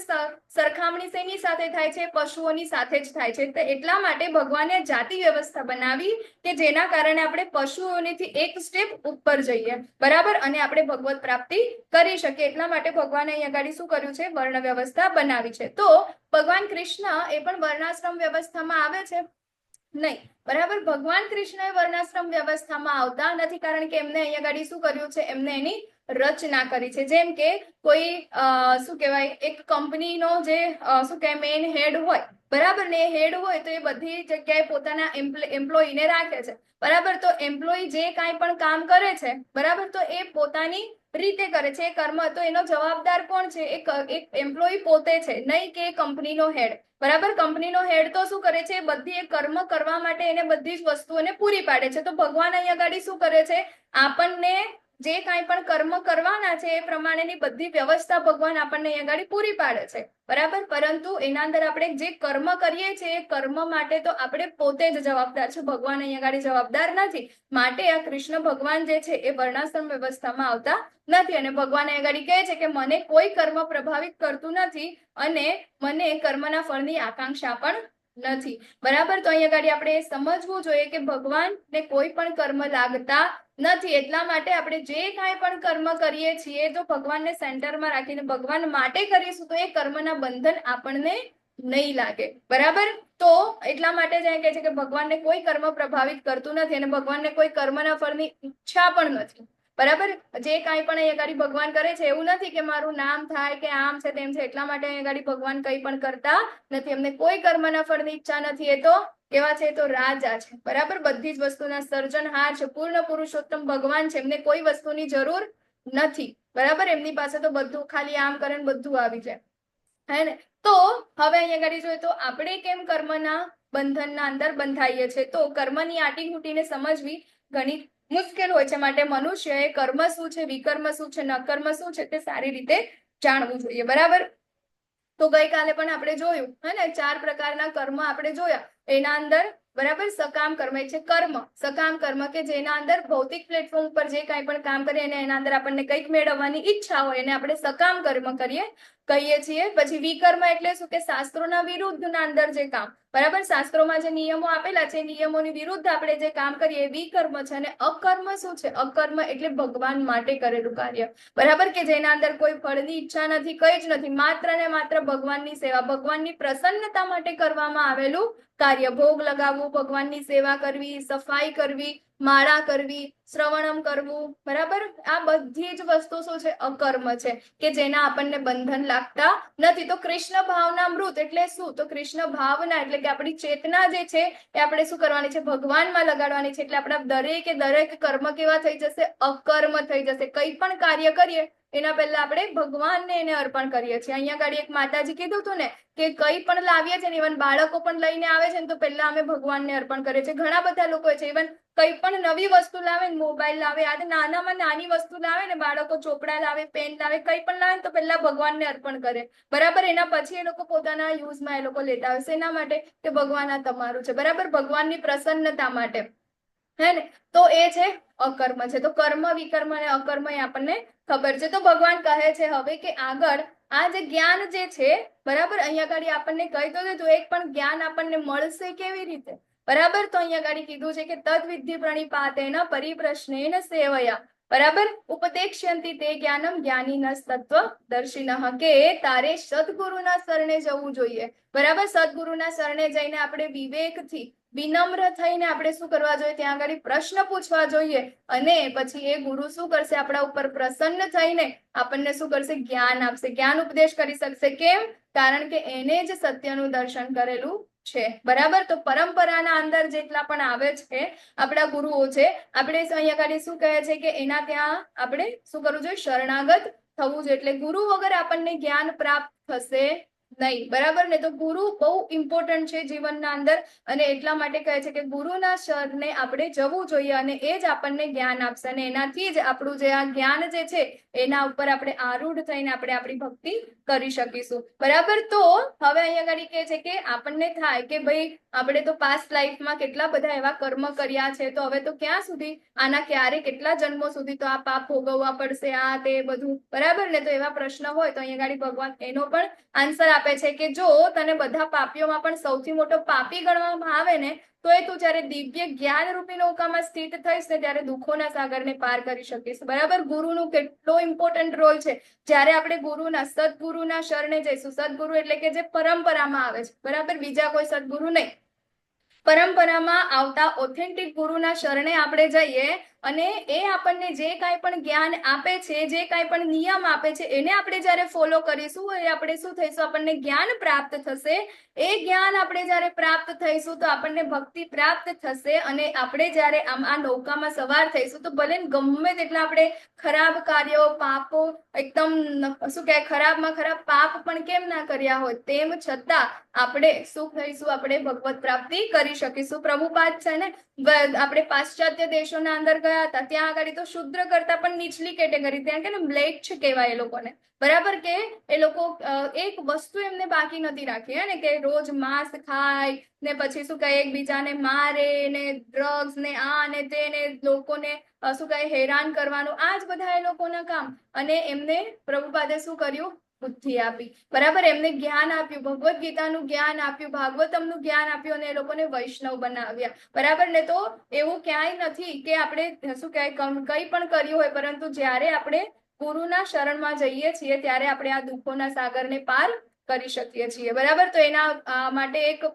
સરખામણી શેની સાથે થાય છે? પશુઓની સાથે જ થાય છે. તો એટલા માટે ભગવાને જાતિ વ્યવસ્થા બનાવી કે જેના કારણે આપણે પશુઓથી એક સ્ટેપ ઉપર જઈએ, બરાબર, અને આપણે ભગવત પ્રાપ્તિ કરી શકીએ. એટલા માટે ભગવાને અહીંયા આગળ શું કર્યું છે? વર્ણ વ્યવસ્થા બનાવી છે. તો ભગવાન કૃષ્ણ એ પણ વર્ણાશ્રમ વ્યવસ્થામાં આવે છે, નહીં. બરાબર, ભગવાન કૃષ્ણએ વર્ણાશ્રમ વ્યવસ્થામાં આવતા નથી, કારણ કે એમને અહીંયા ગાડી શું કર્યું છે, એમને એની રચના કરી છે. જેમ કે કોઈ શું કહેવાય, એક કંપનીનો જે શું કહેવાય મેઇન હેડ હોય, બરાબર ને, એ હેડ હોય તો એ બધી જગ્યાએ પોતાના એમ્પ્લોયીને રાખે છે, બરાબર. તો એમ્પ્લોયી જે કાંઈ પણ કામ કરે છે, બરાબર, તો એ પોતાની રીતે કરે છે, એ કર્મ, તો એનો જવાબદાર કોણ છે, એક એમ્પ્લોયી પોતે છે, નહીં કે કંપનીનો હેડ, બરાબર. કંપનીનો હેડ તો શું કરે છે, બધી એ કર્મ કરવા માટે એને બધી જ વસ્તુઓને પૂરી પાડે છે. તો ભગવાન અહીંયા ગાડી શું કરે છે, આપણને જે કાંઈ પણ કર્મ કરવાના છે એ પ્રમાણેની બધી વ્યવસ્થા ભગવાન આપણને અહીંયા ગાડી પૂરી પાડે છે, બરાબર. પરંતુ એના અંદર આપણે જે કર્મ કરીએ છીએ એ કર્મ માટે તો આપણે પોતે જ જવાબદાર છે, ભગવાન અહીંયા ગાડી જવાબદાર નથી. માટે આ કૃષ્ણ ભગવાન જે છે એ વર્ણાશ્રમ વ્યવસ્થામાં આવતા નથી, અને ભગવાન અહીંયા ગાડી કહે છે કે મને કોઈ કર્મ પ્રભાવિત કરતું નથી અને મને કર્મના ફળની આકાંક્ષા પણ નથી, બરાબર. તો અહીંયા ગાડી આપણે સમજવું જોઈએ કે ભગવાનને કોઈ પણ કર્મ લાગતા નથી. એટલા માટે આપણે જે કાંઈ પણ કર્મ કરીએ છીએ જો ભગવાનને સેન્ટરમાં રાખીને ભગવાન માટે કરીશું તો એ કર્મના બંધન આપણને નહીં લાગે, બરાબર. તો એટલા માટે જ કહે છે કે ભગવાનને કોઈ કર્મ પ્રભાવિત કરતું નથી અને ભગવાનને કોઈ કર્મના ફળની ઈચ્છા પણ નથી, બરાબર. જે કાંઈ પણ અહીંયા ગાડી ભગવાન કરે છે એવું નથી કે મારું નામ થાય કે આમ છે તેમ છે, એટલા માટે અહીંયા ગાડી ભગવાન કંઈ પણ કરતા નથી. એમને કોઈ કર્મના ફળની ઈચ્છા નથી. એ તો કેવા છે, તો રાજા છે, બરાબર. બધી જ વસ્તુના સર્જનહાર છે, પૂર્ણ પુરુષોત્તમ ભગવાન છે, એમને કોઈ વસ્તુની જરૂર નથી, બરાબર. એમની પાસે તો બધું ખાલી આમ કરે ને બધું આવી જાય, હે ને. તો હવે અહીંયા ગાડી જોઈએ તો આપણે કેમ કર્મના બંધનના અંદર બંધાઈએ છીએ, તો કર્મની આટીઘૂટીને સમજવી ઘણી મુશ્કેલ હોય છે. માટે મનુષ્યએ કર્મ શું છે, વિકર્મ શું છે, નકર્મ શું છે તે સારી રીતે જાણવું જોઈએ, બરાબર. તો ગઈકાલે પણ આપણે જોયું, હે ને, 4 પ્રકારના કર્મ આપણે જોયા. એના અંદર બરાબર સકામ કર્મ છે કર્મ, સકામ કર્મ કે જેના અંદર ભૌતિક પ્લેટફોર્મ પર જે કાંઈ પણ કામ કરીએ અને એના અંદર આપણને કંઈક મેળવવાની ઈચ્છા હોય એને આપણે સકામ કર્મ કહીએ છીએ. પછી વિકર્મ એટલે શું કે શાસ્ત્રોના વિરુદ્ધના અંદર જે કામ, બરાબર, શાસ્ત્રોમાં જે નિયમો આપેલા છે નિયમોની વિરુદ્ધ આપણે જે કામ કરીએ એ વિકર્મ છે. અને અકર્મ શું છે, અકર્મ એટલે ભગવાન માટે કરેલું કાર્ય, બરાબર, કે જેના અંદર કોઈ ફળની ઈચ્છા નથી, કંઈ જ નથી, માત્ર ને માત્ર ભગવાનની સેવા, ભગવાનની પ્રસન્નતા માટે કરવામાં આવેલું કાર્ય. ભોગ લગાવવું, ભગવાનની સેવા કરવી, સફાઈ કરવી, માળા કરવી, શ્રવણમ કરવું, બરાબર. આ બધી જ વસ્તુ શું છે, અકર્મ છે, કે જેના આપણને બંધન લાગતા નથી. તો કૃષ્ણ ભાવના મૃત એટલે શું, તો કૃષ્ણ ભાવના એટલે કે આપણી ચેતના જે છે એ આપણે શું કરવાની છે, ભગવાનમાં લગાડવાની છે. એટલે આપણા દરેક કર્મ કેવા થઈ જશે, અકર્મ થઈ જશે. કંઈ પણ કાર્ય કરીએ એના પહેલા આપણે ભગવાનને એને અર્પણ કરીએ છીએ. અહીંયા ગાડી એક માતાજી કીધું હતું ને કે કંઈ પણ લાવીએ છીએ ને, ઇવન બાળકો પણ લઈને આવે છે ને તો પહેલા અમે ભગવાનને અર્પણ કરીએ છીએ. ઘણા બધા લોકો છે ઇવન કંઈ પણ નવી વસ્તુ લાવે ને, મોબાઈલ લાવે, આ નાનામાં નાની વસ્તુ લાવે ને, બાળકો ચોપડા લાવે, પેન લાવે, કંઈ પણ લાવે તો પહેલા ભગવાનને અર્પણ કરે, બરાબર. એના પછી એ લોકો પોતાના યુઝમાં એ લોકો લેતા હોય છે. એના માટે કે ભગવાન આ તમારું છે, બરાબર, ભગવાનની પ્રસન્નતા માટે, હે ને. તો એ છે અકર્મ છે. તો કર્મ, વિકર્મ અને અકર્મ એ આપણને ખબર છે. તો ભગવાન કહે છે હવે કે આગળ આ જે જ્ઞાન જે છે, બરાબર, અહીંયા ગાડી આપણને કહી તો દીધું, એક પણ જ્ઞાન આપણને મળશે કેવી રીતે, બરાબર. તો અહીંયા ગાડી કીધું છે કે તદ વિદ્ધિ પ્રણિપાતેન પરિપ્રશ્નેન સેવયા, બરાબર, ઉપદેક્ષ્યંતિ તે જ્ઞાનમ જ્ઞાનીનઃ તત્વ દર્શિનઃ, કે તારે સદગુરુના શરણે જવું જોઈએ, બરાબર. સદગુરુના શરણે જઈને આપણે વિવેકથી વિનમ્ર થઈને આપણે શું કરવા જોઈએ, ત્યાં આગળ પ્રશ્ન પૂછવા જોઈએ. અને પછી એ ગુરુ શું કરશે, આપણા ઉપર પ્રસન્ન થઈને આપણને શું કરશે, જ્ઞાન આપશે, જ્ઞાન ઉપદેશ કરી શકશે. કેમ, કારણ કે એને જ સત્યનું દર્શન કરેલું છે, બરાબર. તો પરંપરાના અંદર જેટલા પણ આવે છે આપણા ગુરુઓ છે, આપણે અહીંયા આગળ શું કહે છે કે એના ત્યાં આપણે શું કરવું જોઈએ, શરણાગત થવું જોઈએ. એટલે ગુરુ વગર આપણને જ્ઞાન પ્રાપ્ત થશે નહીં, બરાબર ને. તો ગુરુ બહુ ઇમ્પોર્ટન્ટ છે જીવનના અંદર, અને એટલા માટે કહે છે કે ગુરુના શરણે આપણે જવું જોઈએ અને એ જ આપણને જ્ઞાન આપશે. અને એનાથી જ આપણું જે આ જ્ઞાન જે છે એના ઉપર આપણે આરૂઢ થઈને આપણે આપણી ભક્તિ કરી શકીશું, બરાબર. તો હવે અહીંયા આગળ કહે છે કે આપણને થાય કે ભાઈ આપણે તો પાસ્ટ લાઈફમાં કેટલા બધા એવા કર્મ કર્યા છે, તો હવે તો ક્યાં સુધી આના ક્યારે કેટલા જન્મો સુધી તો આ પાપ ભોગવવા પડશે, આ તે બધું, બરાબર ને. તો એવા પ્રશ્ન હોય તો અહીંયા આગળ ભગવાન એનો પણ આન્સર આપે છે કે જો તને બધા પાપીઓમાં પણ સૌથી મોટો પાપી ગણવામાં આવે ને તો એ તું જ્યારે દિવ્ય જ્ઞાન રૂપી નૌકામાં સ્થિત થઈશ ને ત્યારે દુઃખોના સાગરને પાર કરી શકીશ, બરાબર. ગુરુનું કેટલો ઇમ્પોર્ટન્ટ રોલ છે. જ્યારે આપણે ગુરુના સદગુરુના શરણે જઈશું, સદગુરુ એટલે કે જે પરંપરામાં આવે છે, બરાબર, બીજા કોઈ સદગુરુ નહીં, પરંપરામાં આવતા ઓથેન્ટિક ગુરુના શરણે આપણે જઈએ અને એ આપણને જે કાંઈ પણ જ્ઞાન આપે છે, જે કાંઈ પણ નિયમ આપે છે, એને આપણે જ્યારે ફોલો કરીશું એ આપણે શું થઈશું, આપણને જ્ઞાન પ્રાપ્ત થશે. એ જ્ઞાન આપણે જ્યારે પ્રાપ્ત થઈશું તો આપણને ભક્તિ પ્રાપ્ત થશે અને આપણે જ્યારે આ નૌકામાં સવાર થઈશું તો ભલે ગમે તેટલા આપણે ખરાબ કાર્યો, પાપો, એકદમ શું કહેવાય, ખરાબમાં ખરાબ પાપ પણ કેમ ના કર્યા હોય, તેમ છતાં આપણે શું થઈશું, આપણે ભગવત પ્રાપ્તિ કરી શકીશું. પ્રભુપાદ છે ને આપણે પાશ્ચાત્ય દેશોના અંદર ગયા હતા, ત્યાં આગળ તો શુદ્ર કરતા પણ નીચલી કેટેગરી, ત્યાં કે મ્લેચ્છ કહેવાય એ લોકોને, બરાબર, કે એ લોકો એક વસ્તુ એમને બાકી નથી રાખી, હે ને, કે રોજ માંસ ખાય ને પછી શું કહે, એકબીજાને મારે ને ડ્રગ્સ ને આ ને તે ને લોકોને શું કહે હેરાન કરવાનું, આ જ બધા એ લોકોના કામ. અને એમને પ્રભુપાદે શું કર્યું, બુદ્ધિ આપી, બરાબર, એમને જ્ઞાન આપ્યું, ભગવદ્ ગીતાનું જ્ઞાન આપ્યું, ભાગવતમનું જ્ઞાન આપ્યું અને એ લોકોને વૈષ્ણવ બનાવ્યા, બરાબર ને. તો એવું ક્યાંય નથી કે આપણે શું કહેવાય કંઈ પણ કર્યું હોય, પરંતુ જ્યારે આપણે ગુરુના શરણમાં જઈએ છીએ ત્યારે આપણે આ દુઃખોના સાગરને પાર કરી શકીએ છીએ, બરાબર. તો એના માટે એક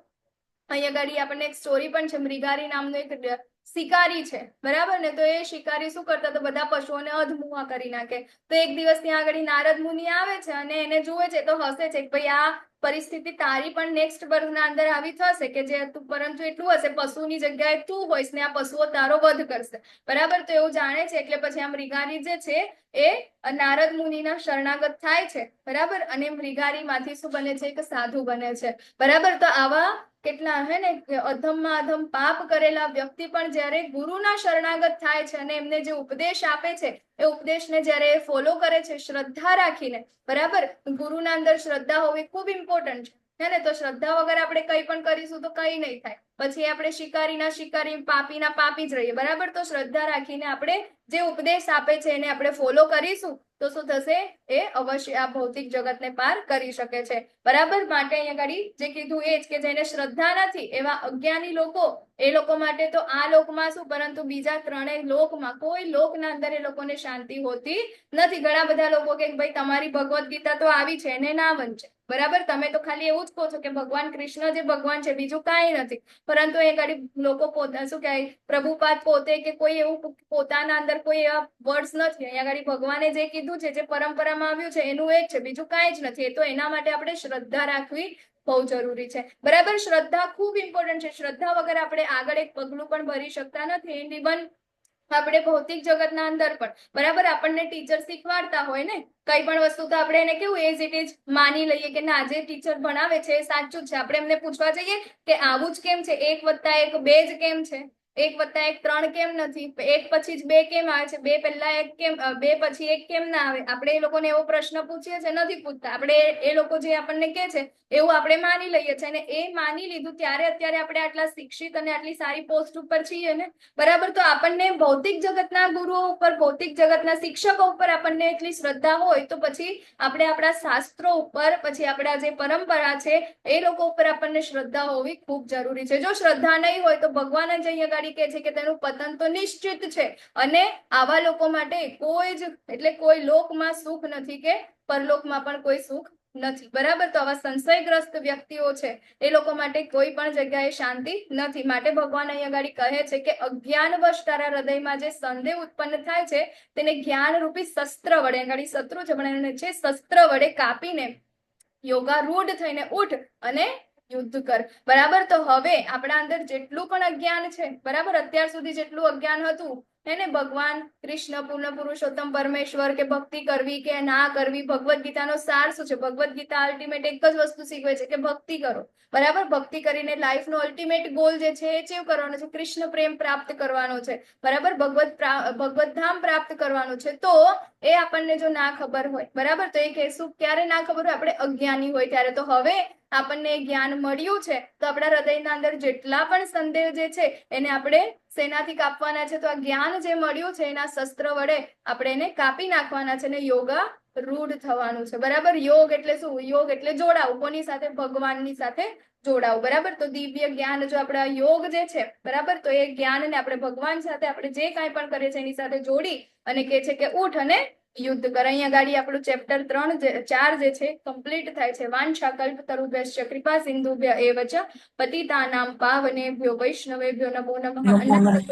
અહીંયા ગાડી આપણને એક સ્ટોરી પણ છે. મૃગારી નામનો એક શિકારી છે, બરાબર ને. તો એ શિકારી શું કરતા, તો બધા પશુઓને અધમુઆ કરી નાખે. તો એક દિવસ ત્યાં આગળ નારદ મુનિ આવે છે અને એને જુએ છે તો હસે છે કે ભાઈ આ પરિસ્થિતિ તારી પણ નેક્સ્ટ બર્થના અંદર આવી થશે કે જે તું, પરંતુ એટલું હશે પશુની જગ્યાએ તું હોઈશ ને આ પશુઓ તારો વધ કરશે, બરાબર. તો એવું જાણે છે એટલે પછી આ મૃગારી જે છે એ નારદ મુનિના શરણાગત થાય છે, બરાબર. અને મૃગારીમાંથી શું બને છે, એક સાધુ બને છે, બરાબર. તો આવા કેટલા હે ને અધમમાં અધમ પાપ કરેલા વ્યક્તિ પણ જ્યારે ગુરુના શરણાગત થાય છે અને એમને જે ઉપદેશ આપે છે એ ઉપદેશને જ્યારે ફોલો કરે છે શ્રદ્ધા રાખીને, બરાબર. ગુરુના અંદર શ્રદ્ધા હોવી ખૂબ ઇમ્પોર્ટન્ટ છે, હે ને. તો શ્રદ્ધા વગર આપણે કંઈ પણ કરીશું તો કંઈ નહીં થાય, પછી આપણે શિકારીના શિકારી, પાપીના પાપી જ રહીએ, બરાબર. તો શ્રદ્ધા રાખીને આપણે જે ઉપદેશ આપે છે એને આપણે ફોલો કરીશું તો શું થશે, એ અવશ્ય આ ભૌતિક જગતને પાર કરી શકે છે, બરાબર. માટે અહીંયા ગાડી જે કીધું એ જ કે જેને શ્રદ્ધા નથી એવા અજ્ઞાની લોકો, એ લોકો માટે તો આ લોકમાં શું, પરંતુ બીજા ત્રણેય લોકમાં, કોઈ લોકના અંદર એ લોકોને શાંતિ હોતી નથી. ઘણા બધા લોકો કે ભાઈ તમારી ભગવદ્ ગીતા તો આવી છે એને ના વંચે, બરાબર. તમે તો ખાલી એવું જ કહો છો કે ભગવાન કૃષ્ણ જે ભગવાન છે, બીજું કાંઈ નથી, પરંતુ એ ગાડી લોકો પોતા શું કહેવાય, પ્રભુપાદ પોતે કે કોઈ એવું પોતાના અંદર કોઈ એવા વર્ડ્સ નથી. અહીંયા ગાડી ભગવાને જે કીધું છે, જે પરંપરામાં આવ્યું છે એનું એ જ છે, બીજું કાંઈ જ નથી. એ તો એના માટે આપણે શ્રદ્ધા રાખવી બહુ જરૂરી છે, બરાબર. શ્રદ્ધા ખૂબ ઇમ્પોર્ટન્ટ છે. શ્રદ્ધા વગર આપણે આગળ એક પગલું પણ ભરી શકતા નથી. ઇવન આપણે ભૌતિક જગતના અંદર પણ, બરાબર, આપણને ટીચર શીખવાડતા હોય ને કઈ પણ વસ્તુ તો આપણે એને કેવું એઝ ઇટ ઇઝ માની લઈએ કે ના, જે ટીચર ભણાવે છે એ સાચું જ છે. આપણે એમને પૂછવા જઈએ કે આવું જ કેમ છે, 1 + 1 2 જ કેમ છે, 1 + 1 3 કેમ નથી, 1 પછી જ 2 કેમ આવે છે, 2 પહેલા 1 કેમ, 2 પછી 1 કેમ ના આવે. આપણે એ લોકોને એવો પ્રશ્ન પૂછીએ છીએ, નથી પૂછતા. આપણે એ લોકો જે આપણને કહે છે એવું આપણે માની લઈએ છીએ અને એ માની લીધું ત્યારે અત્યારે આપણે આટલા શિક્ષિત અને આટલી સારી પોસ્ટ ઉપર છીએ ને, બરાબર. તો આપણને ભૌતિક જગતના ગુરુઓ ઉપર, ભૌતિક જગતના શિક્ષકો ઉપર આપણને એટલી શ્રદ્ધા હોય તો પછી આપણે આપણા શાસ્ત્રો ઉપર, પછી આપણા જે પરંપરા છે એ લોકો ઉપર આપણને શ્રદ્ધા હોવી ખૂબ જરૂરી છે. જો શ્રદ્ધા નહીં હોય તો ભગવાન જ અહીંયા ગાડી કહે છે કે તેનું પતન તો નિશ્ચિત છે. અને આવા લોકો માટે કોઈ જ, એટલે કોઈ લોકમાં સુખ નથી કે પરલોકમાં પણ કોઈ સુખ નથી, બરાબર. તો આવા સંશયગ્રસ્ત વ્યક્તિઓ છે એ લોકો માટે કોઈ પણ જગ્યાએ શાંતિ નથી. માટે ભગવાન અહીંયા ગાડી કહે છે કે અજ્ઞાનવશ તારા હૃદયમાં જે સંદેહ ઉત્પન્ન થાય છે તેને જ્ઞાન રૂપી શસ્ત્ર વડે, ગાડી શત્રુ છે પણ એને છે શસ્ત્ર વડે કાપીને યોગારૂઢ થઈને ઉઠ અને યુદ્ધ કર, બરાબર. તો હવે આપણા અંદર જેટલું પણ અજ્ઞાન છે, બરાબર, અત્યાર સુધી જેટલું અજ્ઞાન હતું એને ભગવાન કૃષ્ણ, પૂર્ણ પુરુષોત્તમ પરમેશ્વર, કે ભક્તિ કરવી કે ના કરવી, ભગવદ્ ગીતાનો સાર શું છે, ભગવદ્ ગીતા અલ્ટિમેટ એક જ વસ્તુ શીખવે છે કે ભક્તિ કરો, બરાબર. ભક્તિ કરીને લાઈફનો અલ્ટિમેટ ગોલ જે છે એ કેવું કરવાનો છે, કૃષ્ણ પ્રેમ પ્રાપ્ત કરવાનો છે, બરાબર. ભગવત ધામ પ્રાપ્ત કરવાનું છે. તો એ આપણને જો ના ખબર હોય, બરાબર, તો એ કહેશું ક્યારે ના ખબર હોય, આપણે અજ્ઞાની હોય ત્યારે. તો હવે આપણને જ્ઞાન મળ્યું છે તો આપણા હૃદયના અંદર જેટલા પણ સંદેહ જે છે એને આપણે શેનાથી કાપવાના છે, તો આ જ્ઞાન જે મળ્યું છે એના શસ્ત્ર વડે આપણે એને કાપી નાખવાના છે અને યોગા રૂઢ થવાનું છે, બરાબર. યોગ એટલે શું, યોગ એટલે જોડાવું, કોની સાથે, ભગવાનની સાથે જોડાવું, બરાબર. તો દિવ્ય જ્ઞાન જો આપણા યોગ જે છે, બરાબર, તો એ જ્ઞાનને આપણે ભગવાન સાથે આપણે જે કાંઈ પણ કરીએ છીએ એની સાથે જોડી અને કે છે કે ઉઠ અને યુદ્ધ કર. અહીંયા ગાડી આપણું ચેપ્ટર 4 જે છે કમ્પ્લીટ થાય છે. વાંછા કલ્પતરુભ્યશ્ચ કૃપા સિંધુભ્ય એવ ચ પતિતાનાં પાવનેભ્યો વૈષ્ણવેભ્યો નમો નમઃ.